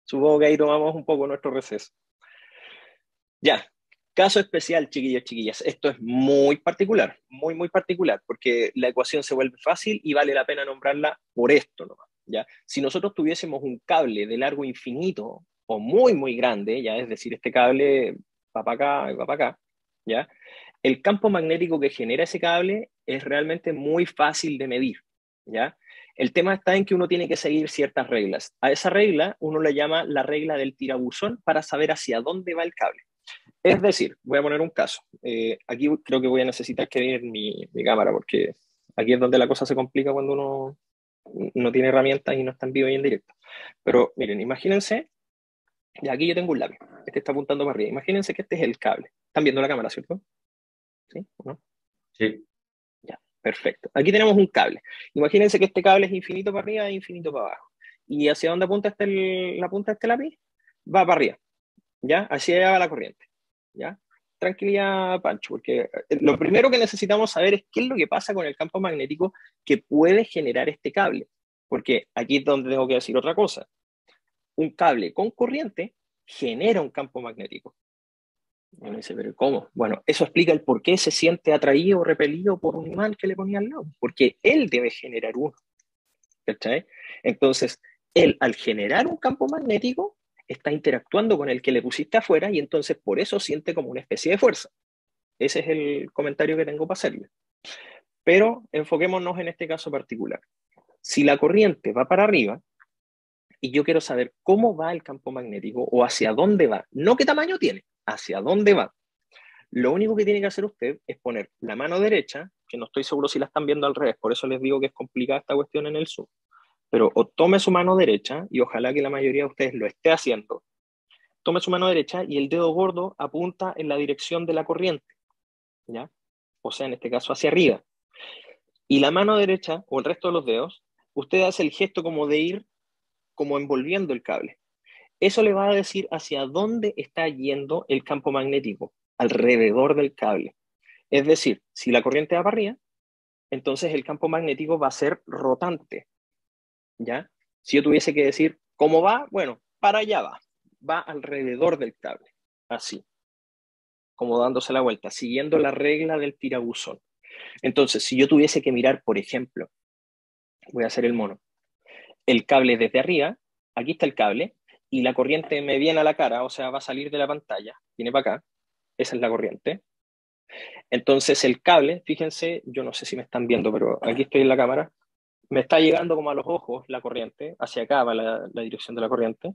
supongo que ahí tomamos un poco nuestro receso. Ya, caso especial, chiquillos, chiquillas. Esto es muy particular, muy, muy particular, porque la ecuación se vuelve fácil y vale la pena nombrarla por esto nomás, ¿ya? Si nosotros tuviésemos un cable de largo infinito o muy, muy grande, ¿ya? Es decir, este cable va para acá y va para acá, ¿ya? El campo magnético que genera ese cable es realmente muy fácil de medir, ¿ya? El tema está en que uno tiene que seguir ciertas reglas. A esa regla uno le llama la regla del tirabuzón para saber hacia dónde va el cable. Es decir, voy a poner un caso. Aquí creo que voy a necesitar que ver mi cámara porque aquí es donde la cosa se complica cuando uno no tiene herramientas y no está en vivo y en directo. Pero miren, imagínense, y aquí yo tengo un lápiz, este está apuntando para arriba. Imagínense que este es el cable. ¿Están viendo la cámara, cierto? ¿Sí? ¿O no? Sí. Ya, perfecto. Aquí tenemos un cable. Imagínense que este cable es infinito para arriba e infinito para abajo. ¿Y hacia dónde apunta la punta de este lápiz? Va para arriba. ¿Ya? Hacia allá va la corriente. ¿Ya? Tranquilidad, Pancho, porque lo primero que necesitamos saber es qué es lo que pasa con el campo magnético que puede generar este cable. Porque aquí es donde tengo que decir otra cosa. Un cable con corriente genera un campo magnético. Y uno dice, ¿pero cómo? Bueno, eso explica el por qué se siente atraído o repelido por un imán que le ponía al lado. Porque él debe generar uno. ¿Cachai? Entonces, él al generar un campo magnético está interactuando con el que le pusiste afuera y entonces por eso siente como una especie de fuerza. Ese es el comentario que tengo para hacerle. Pero enfoquémonos en este caso particular. Si la corriente va para arriba y yo quiero saber cómo va el campo magnético o hacia dónde va, no qué tamaño tiene, hacia dónde va. Lo único que tiene que hacer usted es poner la mano derecha, que no estoy seguro si la están viendo al revés, por eso les digo que es complicada esta cuestión en el Zoom. Pero o tome su mano derecha, y ojalá que la mayoría de ustedes lo esté haciendo, tome su mano derecha y el dedo gordo apunta en la dirección de la corriente, ¿ya? O sea, en este caso hacia arriba. Y la mano derecha, o el resto de los dedos, usted hace el gesto como de ir, como envolviendo el cable. Eso le va a decir hacia dónde está yendo el campo magnético, alrededor del cable. Es decir, si la corriente va para arriba, entonces el campo magnético va a ser rotante, ¿ya? Si yo tuviese que decir cómo va, bueno, para allá va alrededor del cable, así, como dándose la vuelta, siguiendo la regla del tirabuzón. Entonces, si yo tuviese que mirar, por ejemplo, voy a hacer el mono, el cable desde arriba, aquí está el cable, y la corriente me viene a la cara, o sea, va a salir de la pantalla, viene para acá, esa es la corriente. Entonces el cable, fíjense, yo no sé si me están viendo, pero aquí estoy en la cámara, me está llegando como a los ojos la corriente, hacia acá va la dirección de la corriente,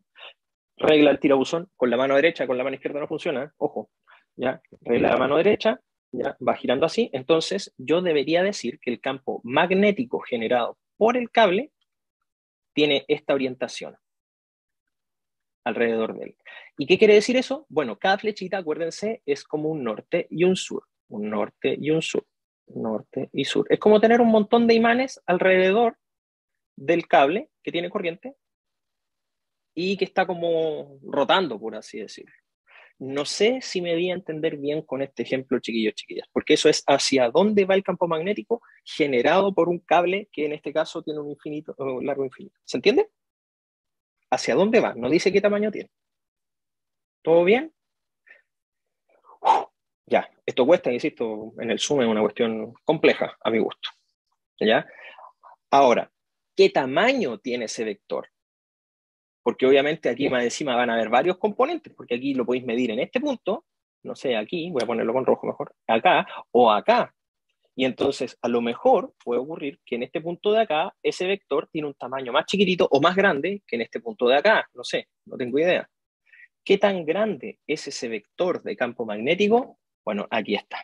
regla el tirabuzón, con la mano derecha, con la mano izquierda no funciona, ojo, ya, regla la mano derecha, ya, va girando así, entonces yo debería decir que el campo magnético generado por el cable tiene esta orientación alrededor de él. ¿Y qué quiere decir eso? Bueno, cada flechita, acuérdense, es como un norte y un sur, un norte y un sur, norte y sur. Es como tener un montón de imanes alrededor del cable que tiene corriente y que está como rotando, por así decirlo. No sé si me di a entender bien con este ejemplo, chiquillos, chiquillas, porque eso es hacia dónde va el campo magnético generado por un cable que en este caso tiene un infinito, un largo infinito. ¿Se entiende? ¿Hacia dónde va? No dice qué tamaño tiene. ¿Todo bien? Ya, esto cuesta, insisto, en el Zoom es una cuestión compleja a mi gusto. ¿Ya? Ahora, ¿qué tamaño tiene ese vector? Porque obviamente aquí más encima van a haber varios componentes, porque aquí lo podéis medir en este punto, no sé, aquí, voy a ponerlo con rojo mejor, acá o acá. Y entonces, a lo mejor puede ocurrir que en este punto de acá, ese vector tiene un tamaño más chiquitito o más grande que en este punto de acá. No sé, no tengo idea. ¿Qué tan grande es ese vector de campo magnético? Bueno, aquí está.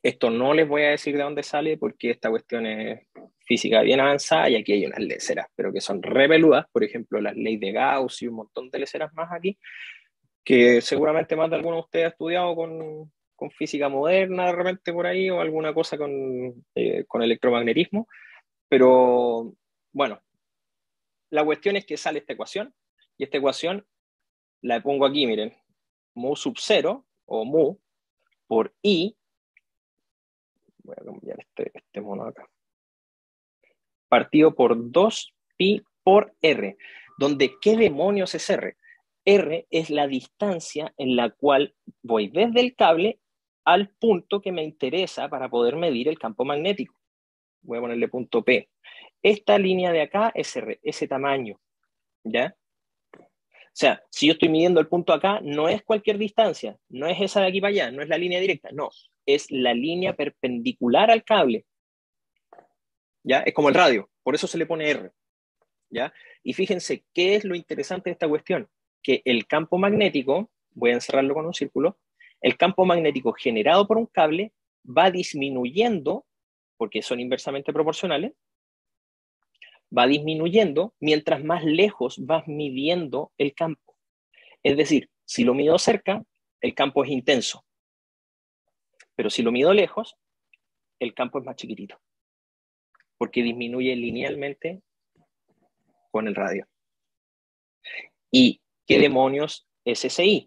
Esto no les voy a decir de dónde sale porque esta cuestión es física bien avanzada y aquí hay unas leceras, pero que son re peludas, por ejemplo, las leyes de Gauss y un montón de leceras más aquí, que seguramente más de alguno de ustedes ha estudiado con física moderna de repente por ahí o alguna cosa con electromagnetismo, pero bueno, la cuestión es que sale esta ecuación y esta ecuación la pongo aquí, miren, mu sub 0 o mu por I, voy a cambiar este mono acá, partido por 2pi por r, donde ¿qué demonios es r? R es la distancia en la cual voy desde el cable al punto que me interesa para poder medir el campo magnético. Voy a ponerle punto P. Esta línea de acá es R, ese tamaño, ¿ya? O sea, si yo estoy midiendo el punto acá, no es cualquier distancia, no es esa de aquí para allá, no es la línea directa, no, es la línea perpendicular al cable, ¿ya? Es como el radio, por eso se le pone R, ¿ya? Y fíjense, ¿qué es lo interesante de esta cuestión? Que el campo magnético, voy a encerrarlo con un círculo, el campo magnético generado por un cable va disminuyendo, porque son inversamente proporcionales, va disminuyendo mientras más lejos vas midiendo el campo. Es decir, si lo mido cerca, el campo es intenso, pero si lo mido lejos, el campo es más chiquitito, porque disminuye linealmente con el radio. ¿Y qué demonios es SI?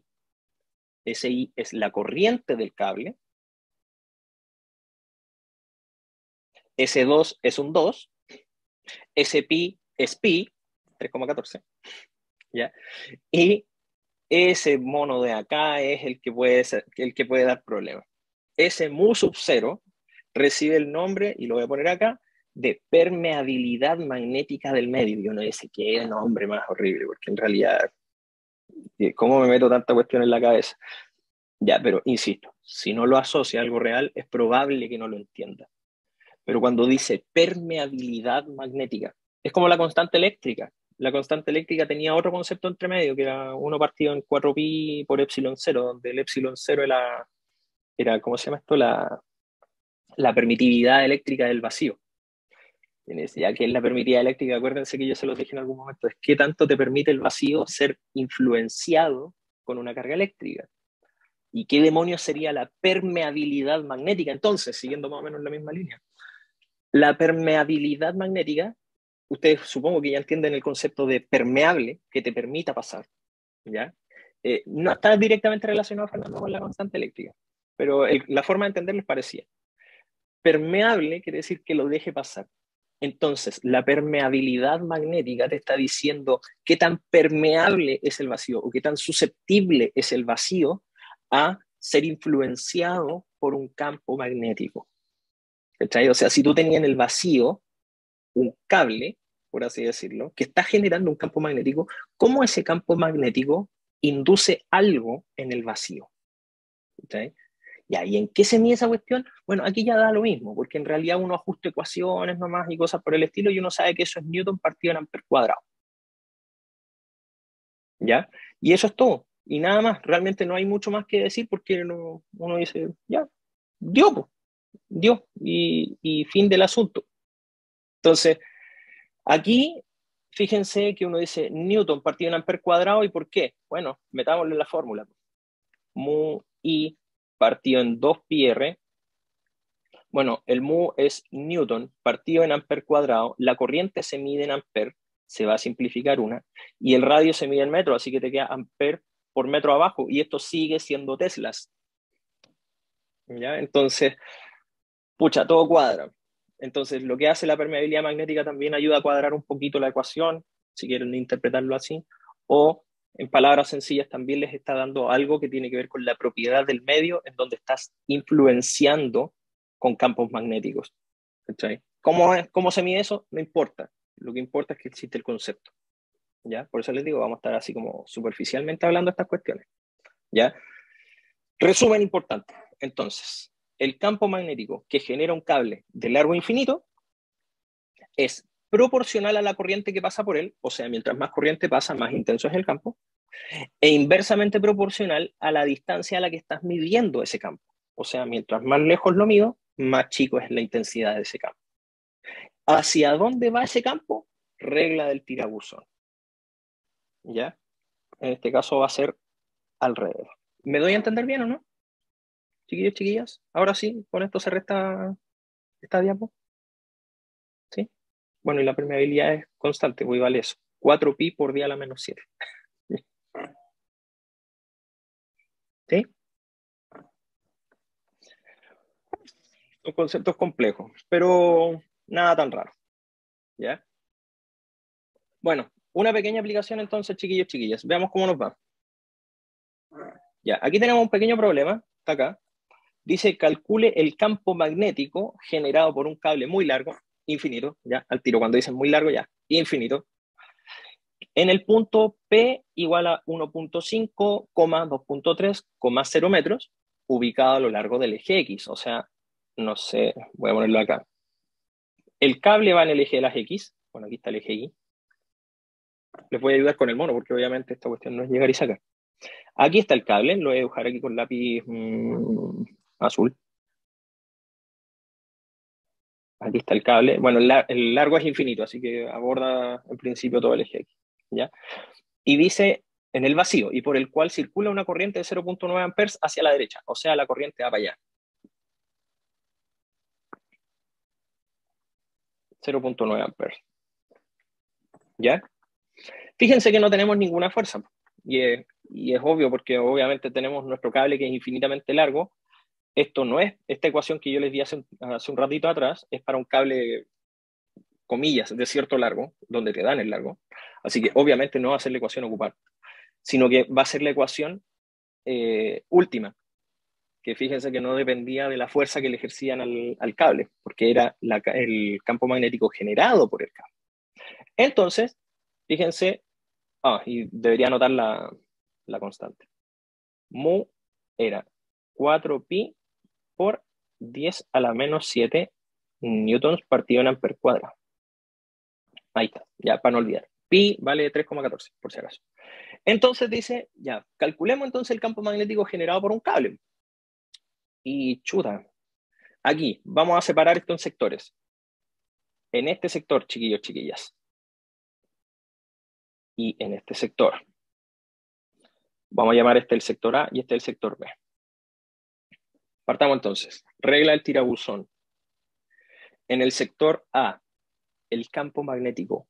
SI es la corriente del cable, S2 es un 2, SP es pi, 3,14, ¿ya? Y ese mono de acá es el que puede dar problemas. Ese mu sub 0 recibe el nombre, y lo voy a poner acá, de permeabilidad magnética del medio. Y uno dice, qué nombre más horrible, porque en realidad, ¿cómo me meto tanta cuestión en la cabeza? Ya, pero insisto, si no lo asocia a algo real, es probable que no lo entienda. Pero cuando dice permeabilidad magnética, es como la constante eléctrica. La constante eléctrica tenía otro concepto entre medio, que era 1 partido en 4pi por epsilon 0, donde el epsilon 0 era ¿cómo se llama esto? La permitividad eléctrica del vacío. Ya que es la permitida eléctrica, acuérdense que yo se los dije en algún momento, es qué tanto te permite el vacío ser influenciado con una carga eléctrica. ¿Y qué demonios sería la permeabilidad magnética? Entonces, siguiendo más o menos la misma línea. La permeabilidad magnética, ustedes supongo que ya entienden el concepto de permeable que te permita pasar, ¿ya? No está directamente relacionado, Fernando, con la constante eléctrica, pero la forma de entenderlo es parecida. Permeable quiere decir que lo deje pasar. Entonces, la permeabilidad magnética te está diciendo qué tan permeable es el vacío o qué tan susceptible es el vacío a ser influenciado por un campo magnético. ¿Cachai? O sea, si tú tenías en el vacío un cable, por así decirlo, que está generando un campo magnético, ¿cómo ese campo magnético induce algo en el vacío? ¿Cachai? ¿Y en qué se mide esa cuestión? Bueno, aquí ya da lo mismo, porque en realidad uno ajusta ecuaciones nomás y cosas por el estilo y uno sabe que eso es Newton partido en amper cuadrado. ¿Ya? Y eso es todo. Y nada más, realmente no hay mucho más que decir porque uno dice, ya, dio, pues, dio, y fin del asunto. Entonces, aquí, fíjense que uno dice Newton partido en amper cuadrado, ¿y por qué? Bueno, metámosle la fórmula. Mu I partido en 2πr. Bueno, el mu es Newton partido en amper cuadrado, la corriente se mide en amper, se va a simplificar una, y el radio se mide en metro, así que te queda amper por metro abajo, y esto sigue siendo teslas. ¿Ya? Entonces, pucha, todo cuadra. Entonces, lo que hace la permeabilidad magnética también ayuda a cuadrar un poquito la ecuación, si quieren interpretarlo así, o en palabras sencillas también les está dando algo que tiene que ver con la propiedad del medio en donde estás influenciando con campos magnéticos. ¿Cachai? ¿Cómo se mide eso? No importa. Lo que importa es que existe el concepto. ¿Ya? Por eso les digo, vamos a estar así como superficialmente hablando de estas cuestiones. ¿Ya? Resumen importante. Entonces, el campo magnético que genera un cable de largo infinito es proporcional a la corriente que pasa por él, o sea, mientras más corriente pasa, más intenso es el campo, e inversamente proporcional a la distancia a la que estás midiendo ese campo. O sea, mientras más lejos lo mido, más chico es la intensidad de ese campo. ¿Hacia dónde va ese campo? Regla del tirabuzón. ¿Ya? En este caso va a ser alrededor. ¿Me doy a entender bien o no? Chiquillos, chiquillas. Ahora sí, con esto se resta esta diapo. ¿Sí? Bueno, y la permeabilidad es constante, pues vale eso. 4pi por 10 a la menos 7. ¿Sí? Son conceptos complejos, pero nada tan raro. ¿Ya? Bueno, una pequeña aplicación entonces, chiquillos, chiquillas. Veamos cómo nos va. Ya, aquí tenemos un pequeño problema, está acá. Dice, calcule el campo magnético generado por un cable muy largo, infinito, ya, al tiro, cuando dicen muy largo, ya, infinito, en el punto P igual a 1.5, 2.3, 0 metros, ubicado a lo largo del eje X. O sea, no sé, voy a ponerlo acá. El cable va en el eje de las X. Bueno, aquí está el eje Y. Les voy a ayudar con el mono, porque obviamente esta cuestión no es llegar y sacar. Aquí está el cable, lo voy a dibujar aquí con lápiz azul. Aquí está el cable. Bueno, el largo es infinito, así que aborda en principio todo el eje X. ¿Ya? Y dice en el vacío, y por el cual circula una corriente de 0.9 amperes hacia la derecha, o sea, la corriente va para allá. 0.9 amperes. ¿Ya? Fíjense que no tenemos ninguna fuerza. Y es obvio porque obviamente tenemos nuestro cable que es infinitamente largo. Esto no es, esta ecuación que yo les di hace un ratito atrás, es para un cable, comillas, de cierto largo, donde te dan el largo. Así que obviamente no va a ser la ecuación ocupar, sino que va a ser la ecuación última, que fíjense que no dependía de la fuerza que le ejercían al cable, porque era el campo magnético generado por el cable. Entonces, fíjense, y debería anotar la constante. Mu era 4pi por 10 a la menos 7 newtons partido en amper cuadrado. Ahí está, ya para no olvidar. Pi vale 3,14, por si acaso. Entonces dice, ya, calculemos entonces el campo magnético generado por un cable. Y chuta, aquí vamos a separar esto en sectores. en este sector, chiquillos, chiquillas, y en este sector, vamos a llamar este el sector A y este el sector B. Partamos entonces. Regla del tirabuzón. En el sector A, el campo magnético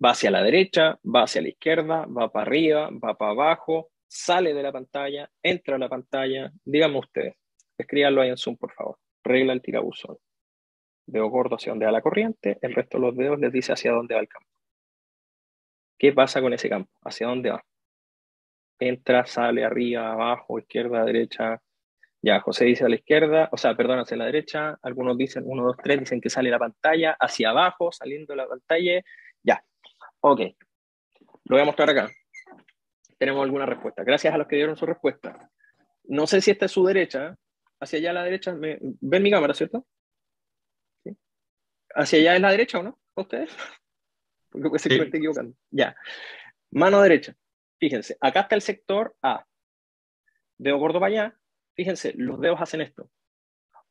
va hacia la derecha, va hacia la izquierda, va para arriba, va para abajo, sale de la pantalla, entra a la pantalla. Díganme ustedes. Escríbanlo ahí en Zoom, por favor. Regla del tirabuzón. Dedo gordo hacia dónde va la corriente, el resto de los dedos les dice hacia dónde va el campo. ¿Qué pasa con ese campo? ¿Hacia dónde va? Entra, sale, arriba, abajo, izquierda, derecha. Ya, José dice a la izquierda, o sea, perdón, hacia la derecha. Algunos dicen 1, 2, 3, dicen que sale la pantalla, hacia abajo, saliendo de la pantalla. Ya, ok. Lo voy a mostrar acá. Tenemos alguna respuesta. Gracias a los que dieron su respuesta. No sé si esta es su derecha. Hacia allá a la derecha, ¿ven mi cámara, cierto? ¿Sí? ¿Hacia allá es la derecha o no? ¿Ustedes? Porque puede ser que me esté equivocando. Ya. Mano derecha. Fíjense, acá está el sector A. Dedo gordo para allá. Fíjense, los dedos hacen esto.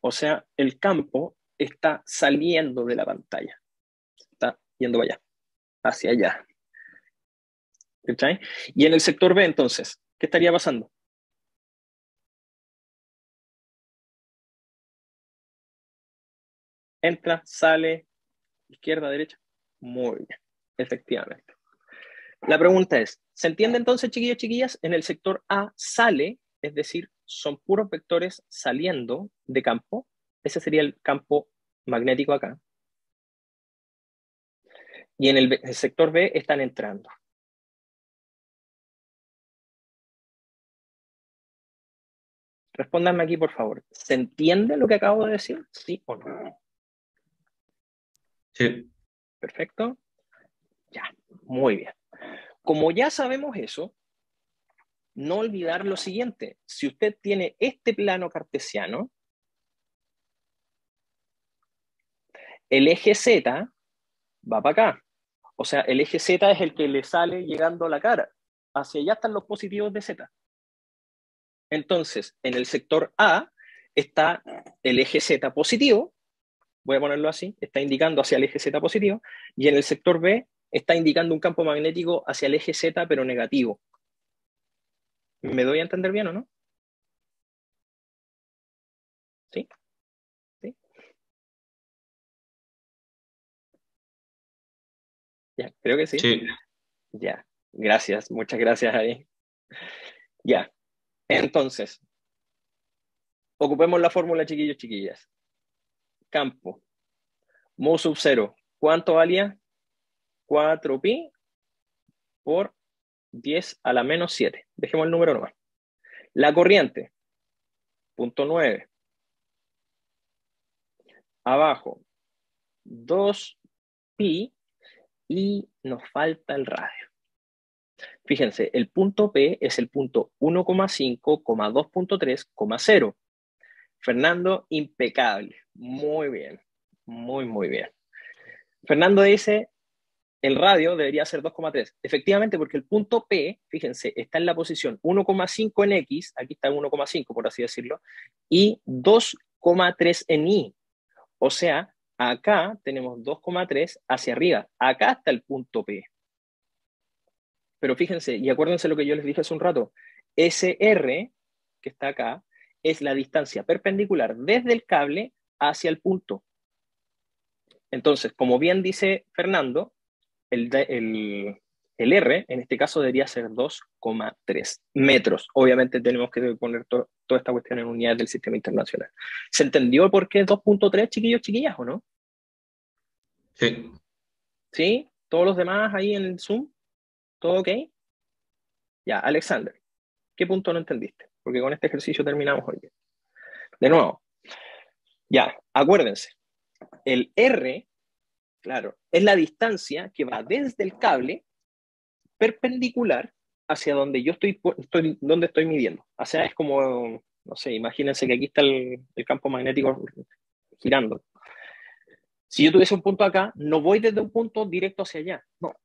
O sea, el campo está saliendo de la pantalla. Está yendo para allá. Hacia allá. ¿Cachai? Y en el sector B, entonces, ¿qué estaría pasando? Entra, sale, izquierda, derecha. Muy bien, efectivamente. La pregunta es, ¿se entiende entonces, chiquillos, chiquillas? En el sector A sale, es decir, son puros vectores saliendo de campo. Ese sería el campo magnético acá. Y en el sector B están entrando. Respóndanme aquí, por favor. ¿Se entiende lo que acabo de decir? ¿Sí o no? Sí. Perfecto. Ya, muy bien. Como ya sabemos eso, no olvidar lo siguiente. Si usted tiene este plano cartesiano, el eje Z va para acá. O sea, el eje Z es el que le sale llegando a la cara. Hacia allá están los positivos de Z. Entonces, en el sector A está el eje Z positivo, voy a ponerlo así, está indicando hacia el eje Z positivo, y en el sector B está indicando un campo magnético hacia el eje Z, pero negativo. ¿Me doy a entender bien o no? ¿Sí? ¿Sí? Ya, creo que sí. Sí. Ya, gracias, muchas gracias ahí. Ya, entonces, ocupemos la fórmula, chiquillos, chiquillas. Campo, mu sub 0, ¿cuánto valía? 4pi por 10 a la menos 7. Dejemos el número nomás. La corriente, 0.9. Abajo, 2pi y nos falta el radio. Fíjense, el punto P es el punto 1,5, 2.3, 0. Fernando, impecable. Muy bien. Muy, muy bien. Fernando dice, el radio debería ser 2,3. Efectivamente, porque el punto P, fíjense, está en la posición 1,5 en X, aquí está 1,5 por así decirlo, y 2,3 en Y. O sea, acá tenemos 2,3 hacia arriba. Acá está el punto P. Pero fíjense, y acuérdense lo que yo les dije hace un rato, SR, que está acá, es la distancia perpendicular desde el cable hacia el punto. Entonces, como bien dice Fernando, el R en este caso debería ser 2,3 metros. Obviamente tenemos que poner toda esta cuestión en unidades del sistema internacional. ¿Se entendió por qué 2,3, chiquillos, chiquillas, o no? Sí. ¿Sí? ¿Todos los demás ahí en el Zoom? ¿Todo ok? Ya, Alexander, ¿qué punto no entendiste? Porque con este ejercicio terminamos hoy. De nuevo, ya, acuérdense, el R, claro, es la distancia que va desde el cable perpendicular hacia donde yo donde estoy midiendo. O sea, es como, no sé, imagínense que aquí está el campo magnético girando. Si yo tuviese un punto acá, no voy desde un punto directo hacia allá. No,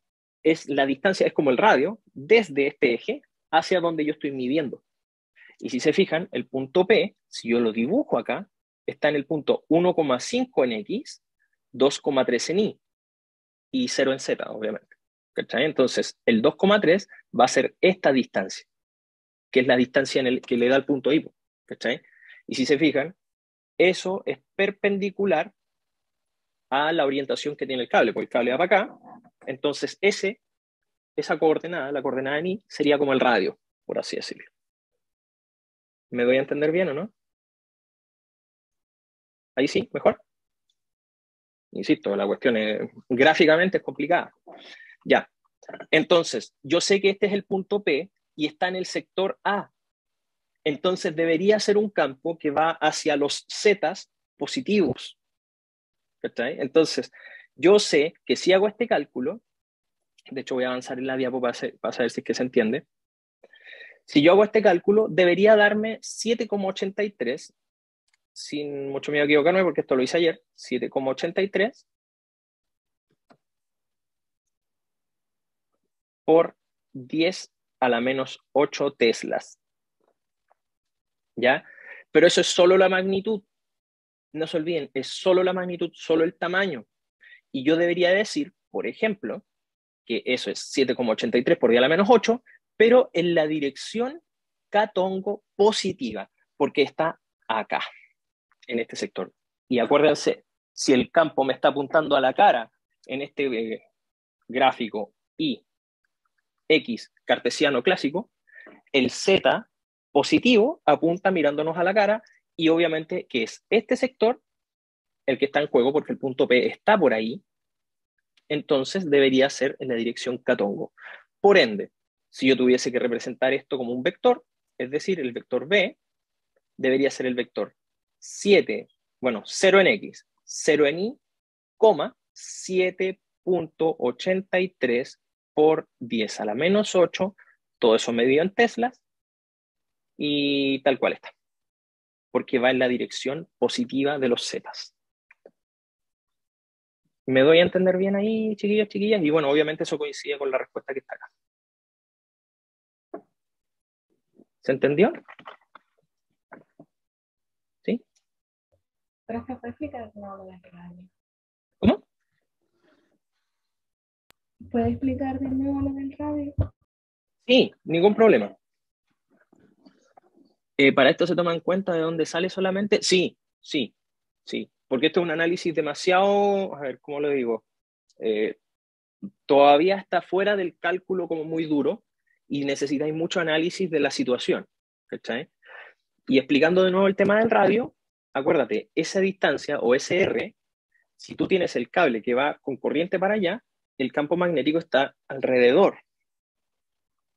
es la distancia, es como el radio, desde este eje hacia donde yo estoy midiendo. Y si se fijan, el punto P, si yo lo dibujo acá, está en el punto 1,5 en X 2,3 en y 0 en z, obviamente. ¿Cachai? Entonces, el 2,3 va a ser esta distancia, que es la distancia que le da el punto I. ¿Cachai? Y si se fijan, eso es perpendicular a la orientación que tiene el cable, porque el cable va para acá. Entonces, esa coordenada, la coordenada en I, sería como el radio, por así decirlo. ¿Me doy a entender bien o no? Ahí sí, mejor. Insisto, la cuestión gráficamente es complicada. Ya, entonces, yo sé que este es el punto P y está en el sector A. Entonces, debería ser un campo que va hacia los zetas positivos. ¿Cachai? Entonces, yo sé que si hago este cálculo, de hecho voy a avanzar en la diapo para saber si es que se entiende. Si yo hago este cálculo, debería darme 7,83, sin mucho miedo a equivocarme porque esto lo hice ayer, 7,83 por 10 a la menos 8 teslas. ¿Ya? Pero eso es solo la magnitud. No se olviden, es solo la magnitud, solo el tamaño. Y yo debería decir, por ejemplo, que eso es 7,83 por 10 a la menos 8, pero en la dirección catongo positiva, porque está acá, en este sector. Y acuérdense, si el campo me está apuntando a la cara en este gráfico y X cartesiano clásico, el Z positivo apunta mirándonos a la cara y obviamente que es este sector el que está en juego porque el punto P está por ahí, entonces debería ser en la dirección catongo. Por ende, si yo tuviese que representar esto como un vector, es decir, el vector B debería ser el vector 7, bueno, 0 en X, 0 en Y, 7,83 por 10 a la menos 8, todo eso medido en teslas, y tal cual está, porque va en la dirección positiva de los zetas. ¿Me doy a entender bien ahí, chiquillos, chiquillas? Y bueno, obviamente eso coincide con la respuesta que está acá. ¿Se entendió? ¿Sí? Pero se puede explicar de nuevo del radio. ¿Cómo? ¿Puede explicar de nuevo lo del radio? Sí, ningún problema. ¿Para esto se toma en cuenta de dónde sale solamente? Sí, sí, sí. Porque esto es un análisis demasiado, a ver, ¿cómo lo digo? Todavía está fuera del cálculo como muy duro y necesitáis mucho análisis de la situación. ¿Cachai? Y explicando de nuevo el tema del radio, acuérdate, esa distancia o ese R, si tú tienes el cable que va con corriente para allá, el campo magnético está alrededor.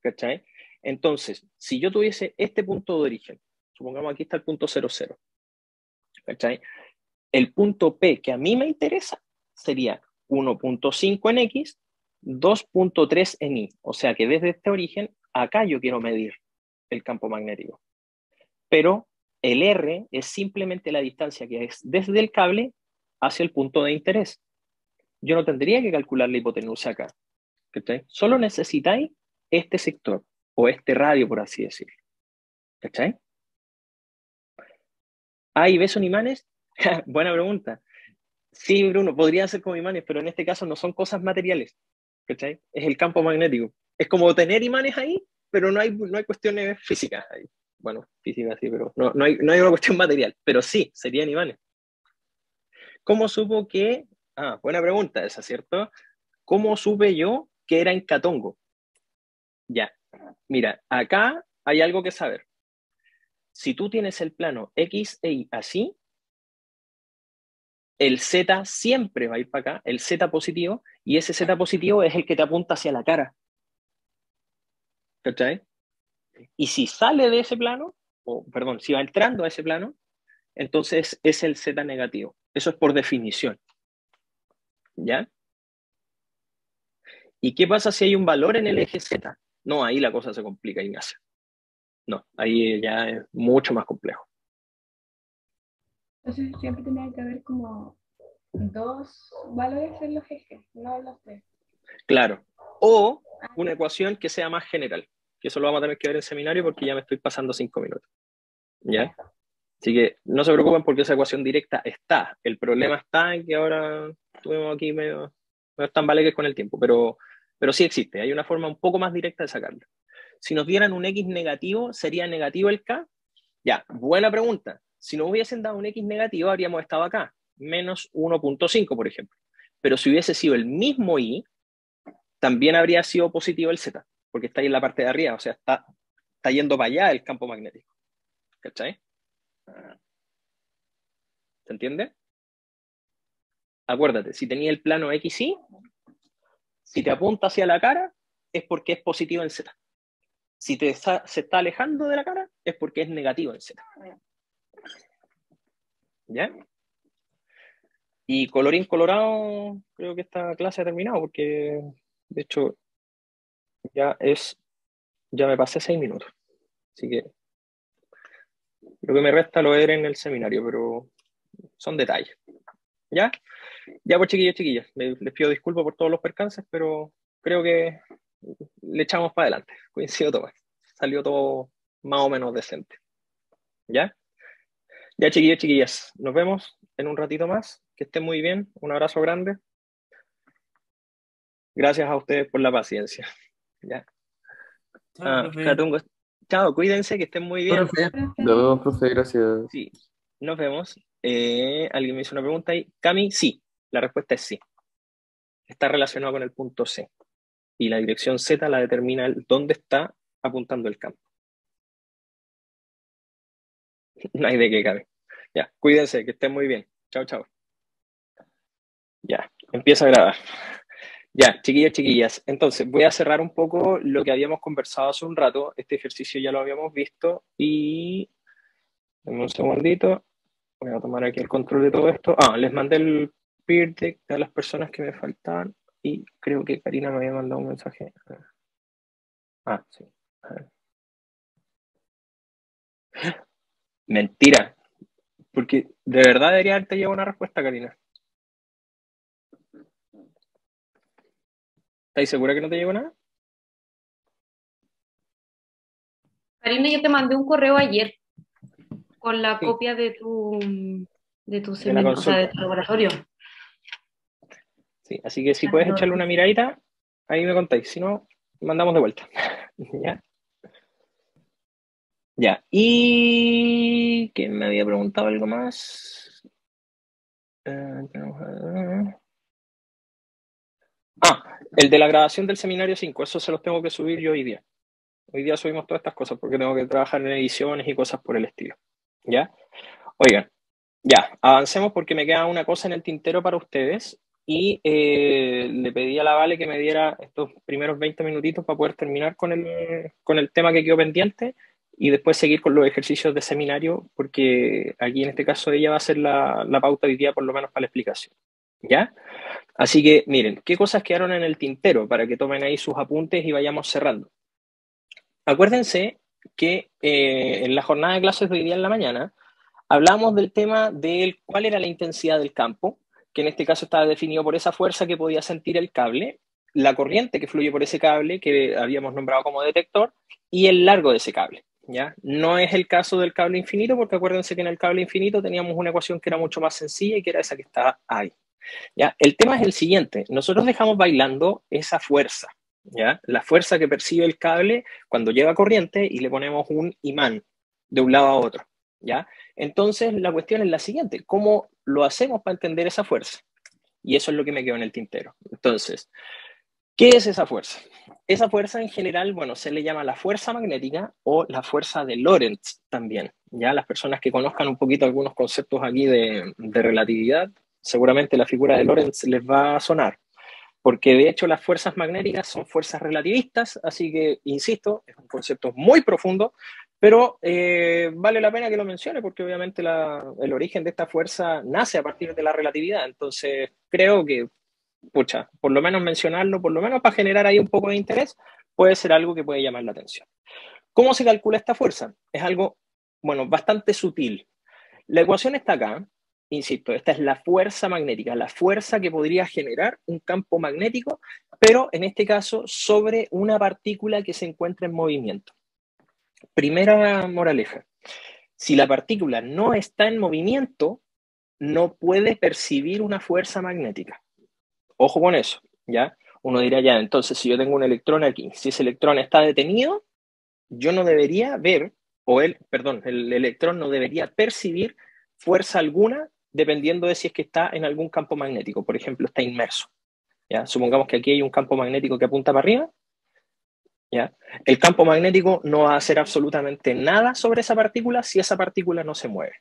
¿Cachai? Entonces, si yo tuviese este punto de origen, supongamos aquí está el punto 00, ¿cachai? El punto P que a mí me interesa sería 1,5 en X, 2,3 en Y. O sea que desde este origen, acá yo quiero medir el campo magnético. Pero el R es simplemente la distancia que es desde el cable hacia el punto de interés. Yo no tendría que calcular la hipotenusa acá. ¿Cachai? Solo necesitáis este sector o este radio, por así decirlo. ¿Cachai? Ah, ¿y ves son imanes? Buena pregunta. Sí, Bruno, podrían ser como imanes, pero en este caso no son cosas materiales. ¿Cachai? Es el campo magnético. Es como tener imanes ahí, pero no hay cuestiones físicas ahí. Bueno, físicas sí, pero no hay una cuestión material. Pero sí, serían imanes. ¿Cómo supo que... Ah, buena pregunta esa, ¿cierto? ¿Cómo supe yo que era en Catongo? Ya, mira, acá hay algo que saber. Si tú tienes el plano X e Y así, el Z siempre va a ir para acá, el Z positivo, y ese Z positivo es el que te apunta hacia la cara. ¿Cachai? Y si sale de ese plano, o perdón, si va entrando a ese plano, entonces es el Z negativo. Eso es por definición. ¿Ya? ¿Y qué pasa si hay un valor en el eje Z? No, ahí la cosa se complica, Ignacio. No, ahí ya es mucho más complejo. Entonces siempre tenía que haber como dos valores en los ejes, no en los tres. Claro. O una ecuación que sea más general, que eso lo vamos a tener que ver en seminario porque ya me estoy pasando 5 minutos. ¿Ya? Así que no se preocupen porque esa ecuación directa está. El problema está en que ahora tuvimos aquí medio tambaleques con el tiempo, pero sí existe. Hay una forma un poco más directa de sacarlo. Si nos dieran un X negativo, ¿sería negativo el K? Ya, buena pregunta. Si nos hubiesen dado un X negativo, habríamos estado acá, menos 1.5, por ejemplo. Pero si hubiese sido el mismo Y, también habría sido positivo el Z, porque está ahí en la parte de arriba, o sea, está yendo para allá el campo magnético. ¿Cachai? ¿Se entiende? Acuérdate, si tenía el plano XY, si te apunta hacia la cara, es porque es positivo en Z. Si se está alejando de la cara, es porque es negativo en Z. ¿Ya? Y colorín colorado, creo que esta clase ha terminado, porque de hecho ya me pasé 6 minutos. Así que lo que me resta lo veré en el seminario, pero son detalles. ¿Ya? Ya pues chiquillos, chiquillas, les pido disculpas por todos los percances, pero creo que le echamos para adelante. Coincido todo. Salió todo más o menos decente. ¿Ya? Ya chiquillos, chiquillas, nos vemos en un ratito más. Que estén muy bien. Un abrazo grande. Gracias a ustedes por la paciencia. ¿Ya? Chao, profe. Catungo. Chao, cuídense, que estén muy bien. Profe. Profe. Nos vemos, profe, gracias. Sí, nos vemos. Alguien me hizo una pregunta ahí. Cami, sí. La respuesta es sí. Está relacionado con el punto C. Y la dirección Z la determina dónde está apuntando el campo. No hay de qué cabe. Ya, cuídense, que estén muy bien. Chao, chao. Ya, empieza a grabar. Ya, chiquillos, chiquillas. Entonces, voy a cerrar un poco lo que habíamos conversado hace un rato. Este ejercicio ya lo habíamos visto y... Dame un segundito. Voy a tomar aquí el control de todo esto. Les mandé el peer deck a las personas que me faltaban y creo que Karina me había mandado un mensaje. Sí. A ver. Mentira. Porque de verdad debería haberte llegado una respuesta, Karina. ¿Estáis segura que no te llegó nada? Karina, yo te mandé un correo ayer con la Sí. copia de tu De la seminario, o sea, de consulta. tu laboratorio. Sí, así que si puedes echarle una miradita, ahí me contáis. Si no, mandamos de vuelta. ¿Ya? Ya. ¿Y quién me había preguntado algo más? El de la grabación del seminario 5. Eso se los tengo que subir yo hoy día. Hoy día subimos todas estas cosas porque tengo que trabajar en ediciones y cosas por el estilo. ¿Ya? Oigan, ya, avancemos porque me queda una cosa en el tintero para ustedes y le pedí a la Vale que me diera estos primeros 20 minutitos para poder terminar con el tema que quedó pendiente y después seguir con los ejercicios de seminario porque aquí en este caso ella va a ser la pauta hoy día por lo menos para la explicación. ¿Ya? Así que miren, ¿qué cosas quedaron en el tintero para que tomen ahí sus apuntes y vayamos cerrando? Acuérdense que en la jornada de clases de hoy día en la mañana hablamos del tema de cuál era la intensidad del campo, que en este caso estaba definido por esa fuerza que podía sentir el cable, la corriente que fluye por ese cable que habíamos nombrado como detector y el largo de ese cable. ¿Ya? No es el caso del cable infinito porque acuérdense que en el cable infinito teníamos una ecuación que era mucho más sencilla y que era esa que está ahí. ¿Ya? El tema es el siguiente, nosotros dejamos bailando esa fuerza, ¿ya? La fuerza que percibe el cable cuando lleva corriente y le ponemos un imán de un lado a otro, ¿ya? Entonces la cuestión es la siguiente, ¿cómo lo hacemos para entender esa fuerza? Y eso es lo que me quedó en el tintero. Entonces, ¿qué es esa fuerza? Esa fuerza en general, bueno, se le llama la fuerza magnética o la fuerza de Lorentz también, ¿ya? Las personas que conozcan un poquito algunos conceptos aquí de relatividad, seguramente la figura de Lorentz les va a sonar, porque de hecho las fuerzas magnéticas son fuerzas relativistas, así que, insisto, es un concepto muy profundo, pero vale la pena que lo mencione porque obviamente el origen de esta fuerza nace a partir de la relatividad, entonces creo que, pucha, por lo menos mencionarlo, por lo menos para generar ahí un poco de interés, puede ser algo que puede llamar la atención. ¿Cómo se calcula esta fuerza? Es algo, bueno, bastante sutil. La ecuación está acá, insisto, esta es la fuerza magnética, la fuerza que podría generar un campo magnético, pero en este caso sobre una partícula que se encuentra en movimiento. Primera moraleja. Si la partícula no está en movimiento, no puede percibir una fuerza magnética. Ojo con eso, ¿ya? Uno dirá, ya, entonces si yo tengo un electrón aquí, si ese electrón está detenido, yo no debería ver, el electrón no debería percibir fuerza alguna dependiendo de si es que está en algún campo magnético. Por ejemplo, está inmerso. ¿Ya? Supongamos que aquí hay un campo magnético que apunta para arriba. ¿Ya? El campo magnético no va a hacer absolutamente nada sobre esa partícula si esa partícula no se mueve.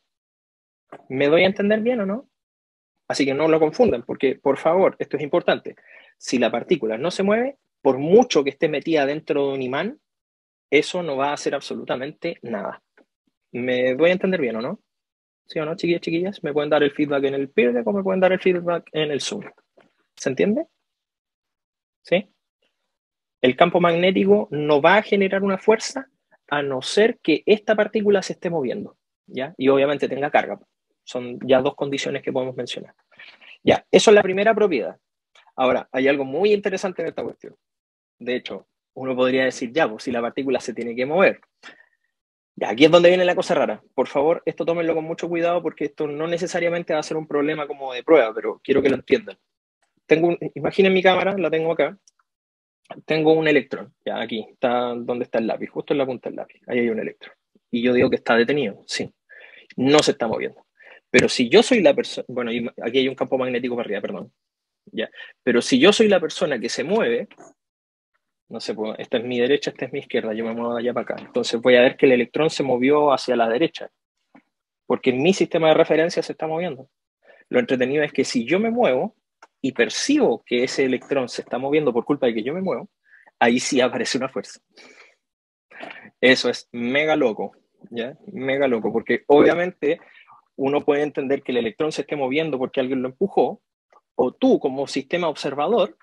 ¿Me doy a entender bien o no? Así que no lo confundan, porque, por favor, esto es importante. Si la partícula no se mueve, por mucho que esté metida dentro de un imán, eso no va a hacer absolutamente nada. ¿Me doy a entender bien o no? ¿Sí o no, chiquillos, chiquillas? ¿Me pueden dar el feedback en el Peer Deck o me pueden dar el feedback en el Zoom? ¿Se entiende? ¿Sí? El campo magnético no va a generar una fuerza a no ser que esta partícula se esté moviendo, ¿ya? Y obviamente tenga carga. Son ya dos condiciones que podemos mencionar. Ya, eso es la primera propiedad. Ahora, hay algo muy interesante en esta cuestión. De hecho, uno podría decir, ya, pues si la partícula se tiene que mover. Ya, aquí es donde viene la cosa rara. Por favor, esto tómenlo con mucho cuidado porque esto no necesariamente va a ser un problema como de prueba, pero quiero que lo entiendan. Imaginen mi cámara, la tengo acá. Tengo un electrón, ya aquí está donde está el lápiz, justo en la punta del lápiz. Ahí hay un electrón. Y yo digo que está detenido, sí. No se está moviendo. Pero si yo soy la persona, bueno, aquí hay un campo magnético para arriba, perdón. Ya. Pero si yo soy la persona que se mueve, no sé, pues, esta es mi derecha, esta es mi izquierda, yo me muevo de allá para acá. Entonces voy a ver que el electrón se movió hacia la derecha, porque en mi sistema de referencia se está moviendo. Lo entretenido es que si yo me muevo y percibo que ese electrón se está moviendo por culpa de que yo me muevo, ahí sí aparece una fuerza. Eso es mega loco, ¿ya? Mega loco, porque obviamente uno puede entender que el electrón se esté moviendo porque alguien lo empujó, o tú como sistema observador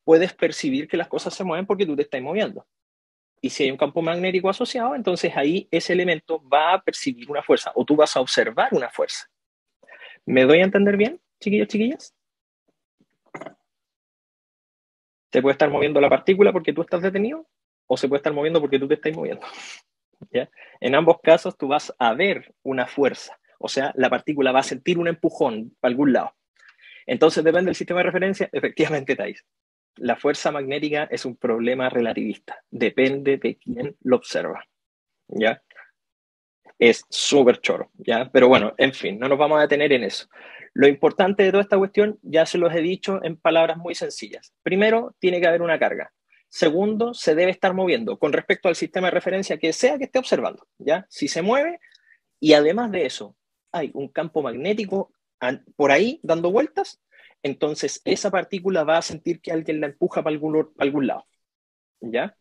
puedes percibir que las cosas se mueven porque tú te estás moviendo. Y si hay un campo magnético asociado, entonces ahí ese elemento va a percibir una fuerza, o tú vas a observar una fuerza. ¿Me doy a entender bien, chiquillos, chiquillas? Se puede estar moviendo la partícula porque tú estás detenido, o se puede estar moviendo porque tú te estás moviendo. ¿Ya? En ambos casos tú vas a ver una fuerza, o sea, la partícula va a sentir un empujón para algún lado. Entonces, depende del sistema de referencia, efectivamente, Thais. La fuerza magnética es un problema relativista, depende de quién lo observa. ¿Ya? Es súper choro, ¿ya? Pero bueno, en fin, no nos vamos a detener en eso. Lo importante de toda esta cuestión, ya se los he dicho en palabras muy sencillas. Primero, tiene que haber una carga. Segundo, se debe estar moviendo con respecto al sistema de referencia que sea que esté observando, ¿ya? Si se mueve, y además de eso, hay un campo magnético por ahí dando vueltas, entonces esa partícula va a sentir que alguien la empuja para algún lado, ¿ya?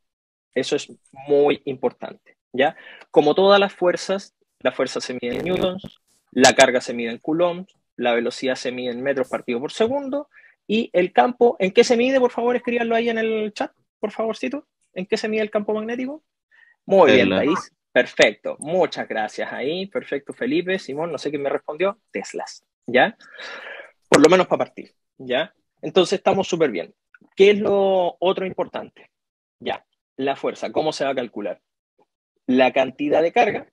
Eso es muy importante, ¿ya? Como todas las fuerzas, la fuerza se mide en newtons, la carga se mide en coulombs, la velocidad se mide en metros partido por segundo, y el campo, ¿en qué se mide? Por favor, escríbanlo ahí en el chat, por favorcito. ¿En qué se mide el campo magnético? Muy bien, Tesla. Thais. Perfecto. Muchas gracias ahí. Perfecto, Felipe. Simón, no sé quién me respondió. Teslas. ¿Ya? Por lo menos para partir. ¿Ya? Entonces estamos súper bien. ¿Qué es lo otro importante? Ya. La fuerza. ¿Cómo se va a calcular? La cantidad de carga,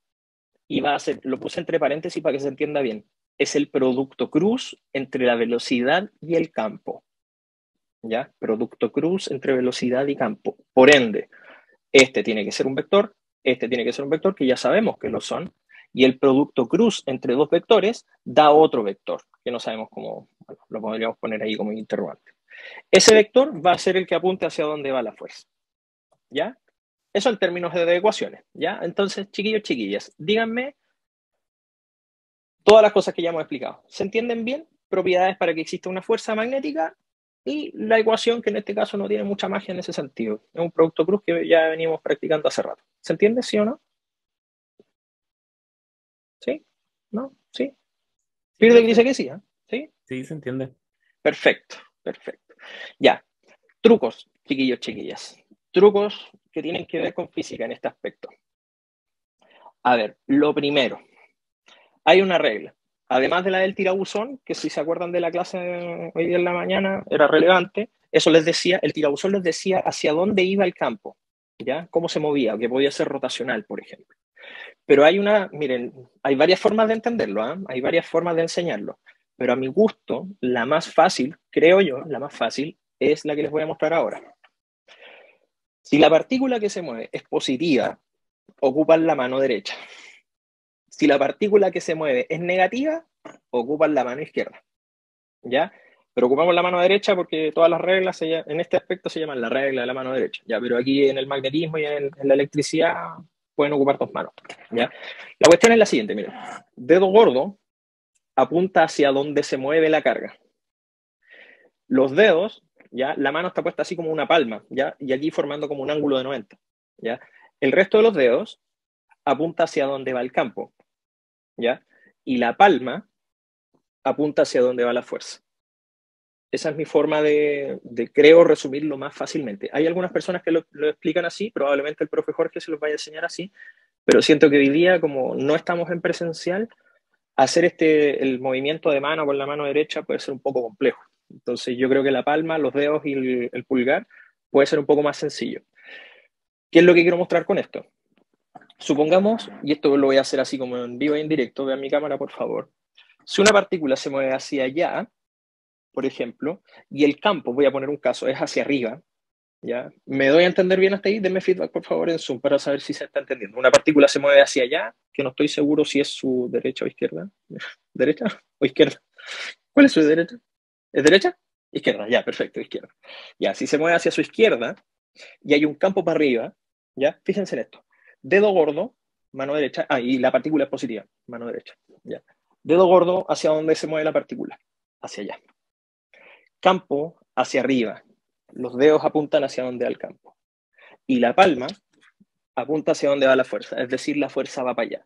y va a ser, lo puse entre paréntesis para que se entienda bien, es el producto cruz entre la velocidad y el campo. ¿Ya? Producto cruz entre velocidad y campo. Por ende, este tiene que ser un vector, este tiene que ser un vector, que ya sabemos que lo son, y el producto cruz entre dos vectores da otro vector, que no sabemos cómo, bueno, lo podríamos poner ahí como interrogante. Ese vector va a ser el que apunte hacia dónde va la fuerza. ¿Ya? Eso en términos de ecuaciones. ¿Ya? Entonces, chiquillos, chiquillas, díganme todas las cosas que ya hemos explicado. ¿Se entienden bien? Propiedades para que exista una fuerza magnética y la ecuación, que en este caso no tiene mucha magia en ese sentido. Es un producto cruz que ya venimos practicando hace rato. ¿Se entiende, sí o no? ¿Sí? ¿No? ¿Sí? Pierde que dice que sí, ¿eh? ¿Sí? Sí, se entiende. Perfecto, perfecto. Ya, trucos, chiquillos, chiquillas. Trucos que tienen que ver con física en este aspecto. A ver, lo primero, hay una regla. Además de la del tirabuzón, que si se acuerdan de la clase hoy día en la mañana, era relevante, eso les decía, el tirabuzón les decía hacia dónde iba el campo, ¿ya? Cómo se movía, que podía ser rotacional, por ejemplo. Pero miren, hay varias formas de entenderlo, ¿eh? Hay varias formas de enseñarlo. Pero a mi gusto, la más fácil, creo yo, la más fácil es la que les voy a mostrar ahora. Si la partícula que se mueve es positiva, ocupan la mano derecha. Si la partícula que se mueve es negativa, ocupan la mano izquierda. ¿Ya? Pero ocupamos la mano derecha porque todas las reglas en este aspecto se llaman la regla de la mano derecha. ¿Ya? Pero aquí en el magnetismo y en la electricidad pueden ocupar dos manos. ¿Ya? La cuestión es la siguiente, miren. Dedo gordo apunta hacia donde se mueve la carga. Los dedos, ¿ya? La mano está puesta así como una palma, ¿ya? Y aquí formando como un ángulo de 90. ¿Ya? El resto de los dedos apunta hacia donde va el campo, ¿ya? Y la palma apunta hacia donde va la fuerza. Esa es mi forma de creo, resumirlo más fácilmente. Hay algunas personas que lo explican así, probablemente el profe Jorge se los vaya a enseñar así, pero siento que hoy día, como no estamos en presencial, hacer el movimiento de mano con la mano derecha puede ser un poco complejo. Entonces yo creo que la palma, los dedos y el pulgar puede ser un poco más sencillo. ¿Qué es lo que quiero mostrar con esto? Supongamos, y esto lo voy a hacer así como en vivo y en directo, vean mi cámara por favor. Si una partícula se mueve hacia allá, por ejemplo, y el campo, voy a poner un caso, es hacia arriba, ¿ya? ¿Me doy a entender bien hasta ahí? Denme feedback por favor en Zoom para saber si se está entendiendo. Una partícula se mueve hacia allá, que no estoy seguro si es su derecha o izquierda. ¿Derecha o izquierda? ¿Cuál es su derecha? ¿Es derecha? Izquierda, ya, perfecto, izquierda. Ya, si se mueve hacia su izquierda y hay un campo para arriba, ya, fíjense en esto. Dedo gordo, mano derecha, y la partícula es positiva, mano derecha, ya. Dedo gordo hacia donde se mueve la partícula, hacia allá. Campo hacia arriba, los dedos apuntan hacia donde va el campo. Y la palma apunta hacia donde va la fuerza, es decir, la fuerza va para allá.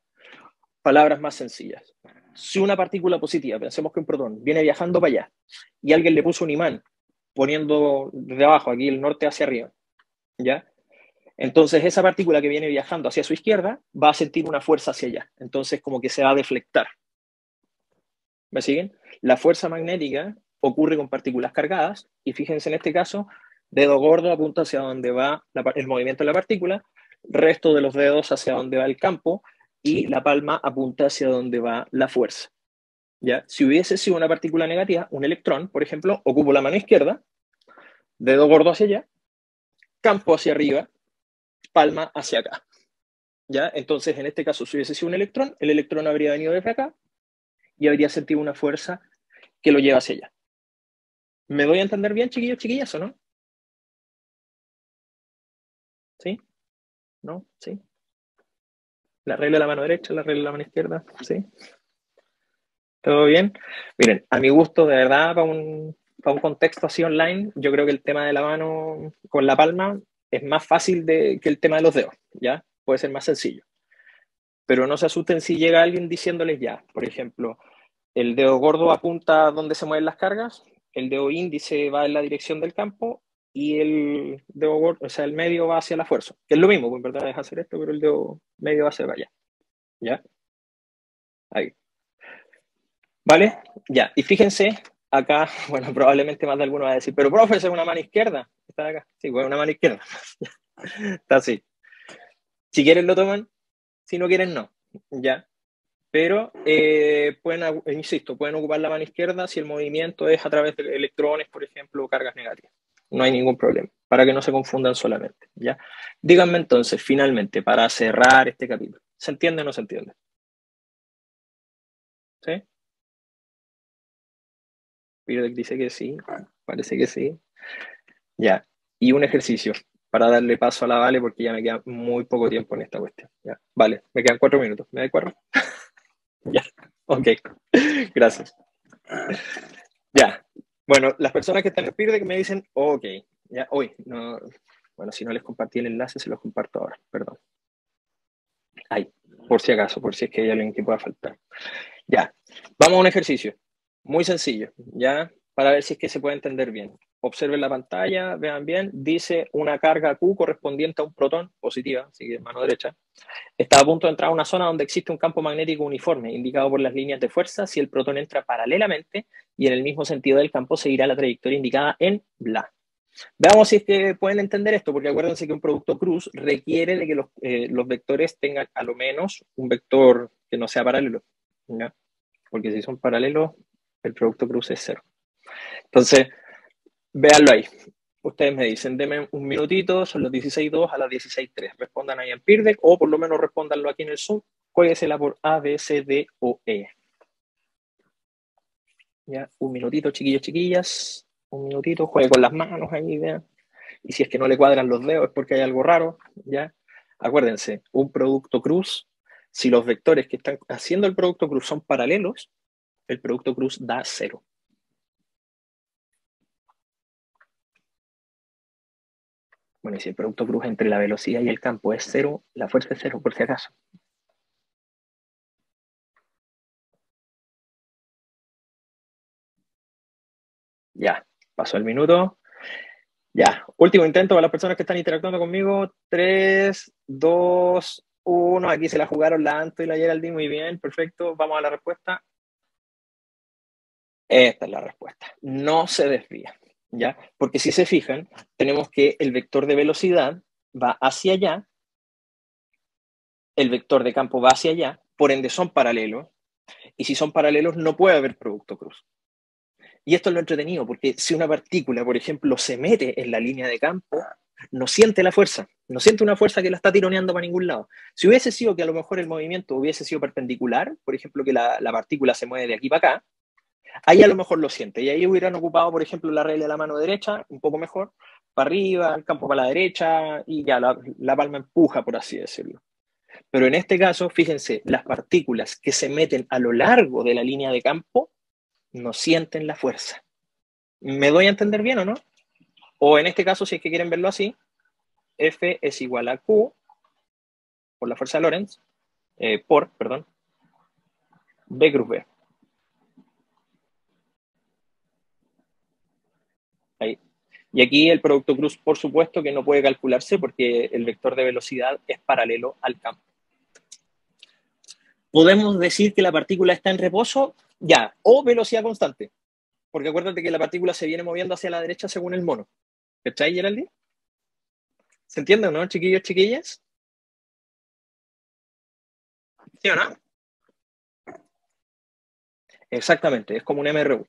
Palabras más sencillas. Si una partícula positiva, pensemos que un protón, viene viajando para allá y alguien le puso un imán poniendo de abajo, aquí el norte hacia arriba, ¿ya? Entonces esa partícula que viene viajando hacia su izquierda va a sentir una fuerza hacia allá. Entonces como que se va a deflectar. ¿Me siguen? La fuerza magnética ocurre con partículas cargadas y fíjense en este caso, dedo gordo apunta hacia donde va el movimiento de la partícula, resto de los dedos hacia donde va el campo y la palma apunta hacia donde va la fuerza. ¿Ya? Si hubiese sido una partícula negativa, un electrón, por ejemplo, ocupo la mano izquierda, dedo gordo hacia allá, campo hacia arriba, palma hacia acá. ¿Ya? Entonces, en este caso, si hubiese sido un electrón, el electrón habría venido desde acá y habría sentido una fuerza que lo lleva hacia allá. ¿Me doy a entender bien, chiquillos, chiquillas, o no? ¿Sí? ¿No? ¿Sí? La regla de la mano derecha, la regla de la mano izquierda, ¿sí? ¿Todo bien? Miren, a mi gusto, de verdad, para un contexto así online, yo creo que el tema de la mano con la palma es más fácil que el tema de los dedos, ¿ya? Puede ser más sencillo. Pero no se asusten si llega alguien diciéndoles ya, por ejemplo, el dedo gordo apunta donde se mueven las cargas, el dedo índice va en la dirección del campo y el dedo gordo, o sea, el medio va hacia la fuerza, que es lo mismo, pues en verdad es hacer esto, pero el dedo medio va hacia allá, ¿ya? Ahí. ¿Vale? Ya, y fíjense, acá, bueno, probablemente más de alguno va a decir, pero profe, es una mano izquierda. Está acá. Sí, pues una mano izquierda. Está así. Si quieren lo toman, si no quieren no. Ya. Pero insisto, pueden ocupar la mano izquierda si el movimiento es a través de electrones, por ejemplo, o cargas negativas. No hay ningún problema, para que no se confundan solamente. ¿Ya? Díganme entonces, finalmente, para cerrar este capítulo, ¿se entiende o no se entiende? ¿Sí? Pirotec dice que sí, parece que sí. Ya, y un ejercicio para darle paso a la Vale porque ya me queda muy poco tiempo en esta cuestión. Ya, vale, me quedan 4 minutos. ¿Me da 4? Ya, ok, gracias. Ya, bueno, las personas que están en Pirotec me dicen, ok, ya, hoy, no, bueno, si no les compartí el enlace, se los comparto ahora, perdón. Ahí, por si acaso, por si es que hay alguien que pueda faltar. Ya, vamos a un ejercicio muy sencillo, ¿ya? Para ver si es que se puede entender bien. Observen la pantalla, vean bien, dice una carga Q correspondiente a un protón, positiva, así que mano derecha, está a punto de entrar a una zona donde existe un campo magnético uniforme, indicado por las líneas de fuerza. Si el protón entra paralelamente y en el mismo sentido del campo, seguirá la trayectoria indicada en bla. Veamos si es que pueden entender esto, porque acuérdense que un producto cruz requiere de que los vectores tengan a lo menos un vector que no sea paralelo, ¿ya? Porque si son paralelos, el producto cruz es 0. Entonces, véanlo ahí. Ustedes me dicen, denme un minutito, son los 16.2 a las 16.3. Respondan ahí en Peerdeck o por lo menos respondanlo aquí en el Zoom. Jueguesela por A, B, C, D o E. Ya, un minutito, chiquillos, chiquillas. Un minutito, juegue con las manos ahí, vean. Y si es que no le cuadran los dedos es porque hay algo raro, ¿ya? Acuérdense, un producto cruz, si los vectores que están haciendo el producto cruz son paralelos, el producto cruz da 0. Bueno, y si el producto cruz entre la velocidad y el campo es 0, la fuerza es 0, por si acaso. Ya, pasó el minuto. Ya, último intento para las personas que están interactuando conmigo. 3, 2, 1. Aquí se la jugaron la Anto y la Geraldine. Muy bien, perfecto. Vamos a la respuesta. Esta es la respuesta. No se desvía, ¿ya? Porque si se fijan, tenemos que el vector de velocidad va hacia allá, el vector de campo va hacia allá, por ende son paralelos, y si son paralelos no puede haber producto cruz. Y esto es lo entretenido, porque si una partícula, por ejemplo, se mete en la línea de campo, no siente la fuerza, no siente una fuerza que la está tironeando para ningún lado. Si hubiese sido que a lo mejor el movimiento hubiese sido perpendicular, por ejemplo, que la partícula se mueve de aquí para acá, ahí a lo mejor lo siente. Y ahí hubieran ocupado, por ejemplo, la regla de la mano derecha, un poco mejor, para arriba, el campo para la derecha, y ya la palma empuja, por así decirlo. Pero en este caso, fíjense, las partículas que se meten a lo largo de la línea de campo no sienten la fuerza. ¿Me doy a entender bien o no? O en este caso, si es que quieren verlo así, F es igual a Q por la fuerza de Lorentz, perdón, B cruz B. Ahí. Y aquí el producto cruz, por supuesto, que no puede calcularse porque el vector de velocidad es paralelo al campo. ¿Podemos decir que la partícula está en reposo? Ya, o velocidad constante. Porque acuérdate que la partícula se viene moviendo hacia la derecha según el mono. ¿Cachai, Geraldine? ¿Se entiende o no, chiquillos, chiquillas? ¿Sí o no? Exactamente, es como un MRU.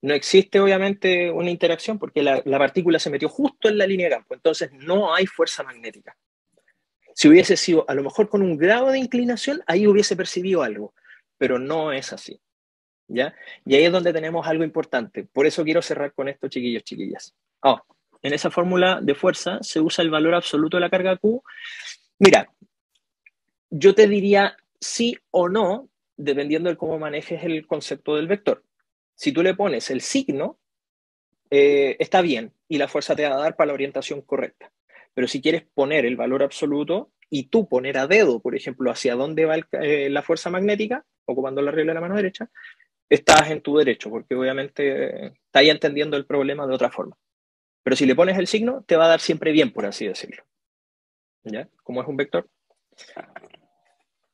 No existe, obviamente, una interacción porque la partícula se metió justo en la línea de campo. Entonces, no hay fuerza magnética. Si hubiese sido, a lo mejor con un grado de inclinación, ahí hubiese percibido algo. Pero no es así. ¿Ya? Y ahí es donde tenemos algo importante. Por eso quiero cerrar con esto, chiquillos, chiquillas. Oh, en esa fórmula de fuerza se usa el valor absoluto de la carga Q. Mira, yo te diría sí o no, dependiendo de cómo manejes el concepto del vector. Si tú le pones el signo, está bien y la fuerza te va a dar para la orientación correcta. Pero si quieres poner el valor absoluto y tú poner a dedo, por ejemplo, hacia dónde va la fuerza magnética, ocupando la regla de la mano derecha, estás en tu derecho, porque obviamente estás entendiendo el problema de otra forma. Pero si le pones el signo, te va a dar siempre bien, por así decirlo. ¿Ya? Como es un vector.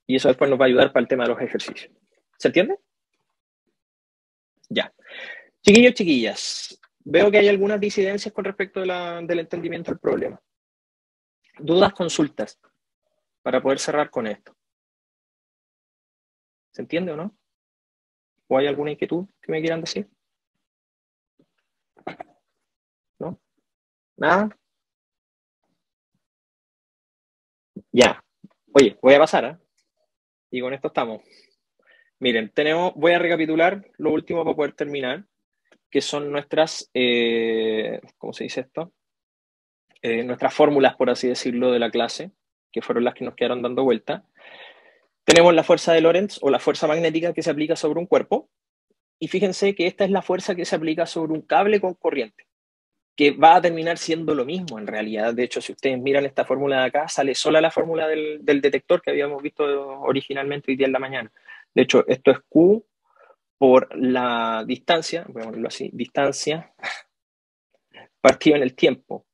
Y eso después nos va a ayudar para el tema de los ejercicios. ¿Se entiende? Ya. Chiquillos, chiquillas, veo que hay algunas disidencias con respecto del entendimiento del problema. Dudas, consultas, para poder cerrar con esto. ¿Se entiende o no? ¿O hay alguna inquietud que me quieran decir? ¿No? ¿Nada? Ya. Oye, voy a pasar, ¿eh? Y con esto estamos. Miren, voy a recapitular lo último para poder terminar, que son nuestras, ¿cómo se dice esto? Nuestras fórmulas, por así decirlo, de la clase, que fueron las que nos quedaron dando vuelta. Tenemos la fuerza de Lorentz o la fuerza magnética que se aplica sobre un cuerpo. Y fíjense que esta es la fuerza que se aplica sobre un cable con corriente, que va a terminar siendo lo mismo en realidad. De hecho, si ustedes miran esta fórmula de acá, sale sola la fórmula del detector que habíamos visto originalmente hoy día en la mañana. De hecho, esto es Q por la distancia, voy a ponerlo así, distancia partido en el tiempo.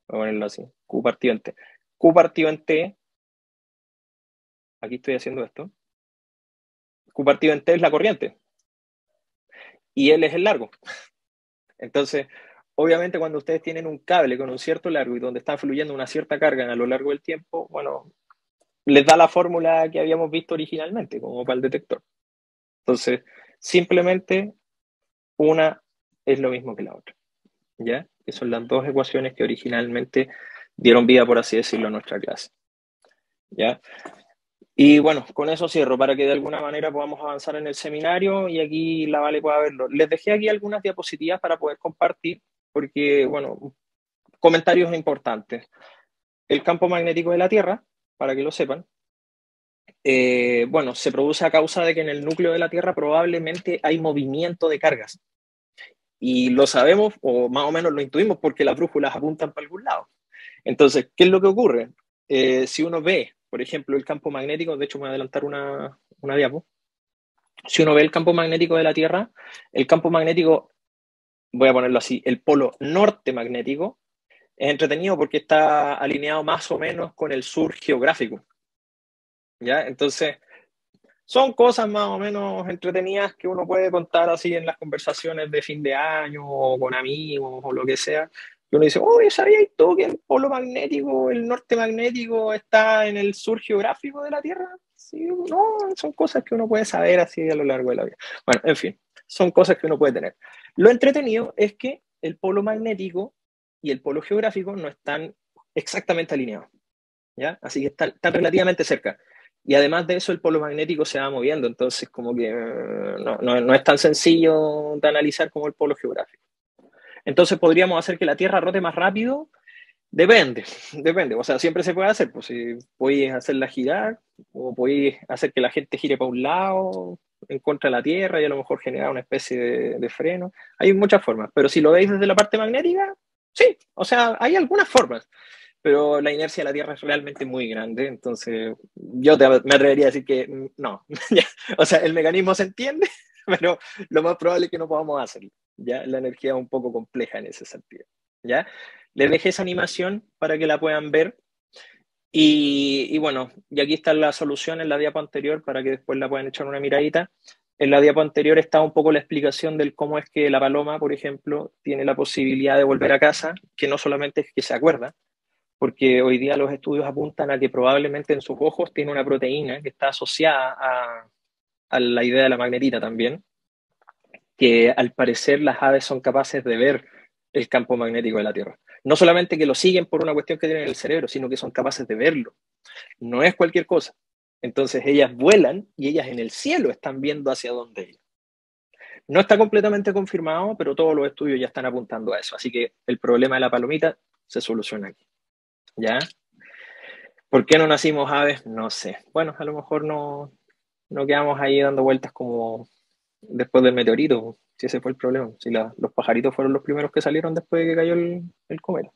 Voy a ponerlo así, Q partido en T. Q partido en T, aquí estoy haciendo esto. Q partido en T es la corriente. Y L es el largo. Entonces, obviamente cuando ustedes tienen un cable con un cierto largo y donde está fluyendo una cierta carga a lo largo del tiempo, bueno, les da la fórmula que habíamos visto originalmente, como para el detector. Entonces, simplemente una es lo mismo que la otra, ¿ya? Que son las dos ecuaciones que originalmente dieron vida, por así decirlo, a nuestra clase, ¿ya? Y bueno, con eso cierro para que de alguna manera podamos avanzar en el seminario y aquí la Vale pueda verlo. Les dejé aquí algunas diapositivas para poder compartir, porque, bueno, comentarios importantes. El campo magnético de la Tierra, para que lo sepan, bueno, se produce a causa de que en el núcleo de la Tierra probablemente hay movimiento de cargas. Y lo sabemos, o más o menos lo intuimos, porque las brújulas apuntan para algún lado. Entonces, ¿qué es lo que ocurre? Si uno ve, por ejemplo, el campo magnético, de hecho me voy a adelantar una diapo. Si uno ve el campo magnético de la Tierra, el campo magnético, voy a ponerlo así, el polo norte magnético, es entretenido porque está alineado más o menos con el sur geográfico. ¿Ya? Entonces, son cosas más o menos entretenidas que uno puede contar así en las conversaciones de fin de año o con amigos o lo que sea. Y uno dice, oye, ¿sabías tú que el polo magnético, el norte magnético está en el sur geográfico de la Tierra? Sí, no, son cosas que uno puede saber así a lo largo de la vida. Bueno, en fin, son cosas que uno puede tener. Lo entretenido es que el polo magnético y el polo geográfico no están exactamente alineados, ¿ya? Así que están relativamente cerca. Y además de eso, el polo magnético se va moviendo, entonces como que no es tan sencillo de analizar como el polo geográfico. Entonces podríamos hacer que la Tierra rote más rápido. Depende, depende. O sea, siempre se puede hacer. Pues si podéis hacerla girar, o podéis hacer que la gente gire para un lado, en contra de la Tierra, y a lo mejor generar una especie de freno. Hay muchas formas. Pero si lo veis desde la parte magnética, sí. O sea, hay algunas formas. Pero la inercia de la Tierra es realmente muy grande. Entonces, me atrevería a decir que no. O sea, el mecanismo se entiende, pero lo más probable es que no podamos hacerlo. ¿Ya? La energía es un poco compleja en ese sentido. ¿Ya? Les dejé esa animación para que la puedan ver. Y bueno, y aquí está la solución en la diapo anterior para que después la puedan echar una miradita. En la diapo anterior está un poco la explicación del cómo es que la paloma, por ejemplo, tiene la posibilidad de volver a casa, que no solamente es que se acuerda, porque hoy día los estudios apuntan a que probablemente en sus ojos tiene una proteína que está asociada a la idea de la magnetita también, que al parecer las aves son capaces de ver el campo magnético de la Tierra. No solamente que lo siguen por una cuestión que tienen en el cerebro, sino que son capaces de verlo. No es cualquier cosa. Entonces ellas vuelan y ellas en el cielo están viendo hacia dónde ir. No está completamente confirmado, pero todos los estudios ya están apuntando a eso. Así que el problema de la palomita se soluciona aquí. ¿Ya? ¿Por qué no nacimos aves? No sé. Bueno, a lo mejor no quedamos ahí dando vueltas como después del meteorito, si ese fue el problema. Si los pajaritos fueron los primeros que salieron después de que cayó el cometa.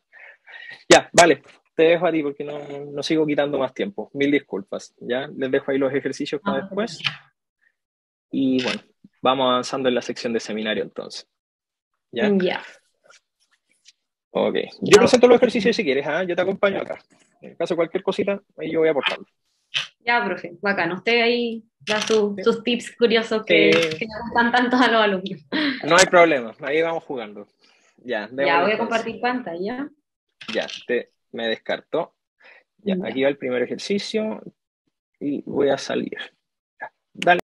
Ya, vale, te dejo a ti porque no sigo quitando más tiempo. Mil disculpas. Ya, les dejo ahí los ejercicios para después. Y bueno, vamos avanzando en la sección de seminario entonces. ¿Ya? Ya. Ok. Yo presento los ejercicios si quieres, ¿ah? Yo te acompaño acá. En caso de cualquier cosita, ahí yo voy aportando. Ya, profe, bacán. Usted ahí da sus tips curiosos Sí. que nos gustan tanto a los alumnos. No hay problema, ahí vamos jugando. Ya, Ya, démosle voy a entonces. compartir pantalla. Ya, me descartó. Ya, Ya. aquí va el primer ejercicio y voy a salir. Ya, dale.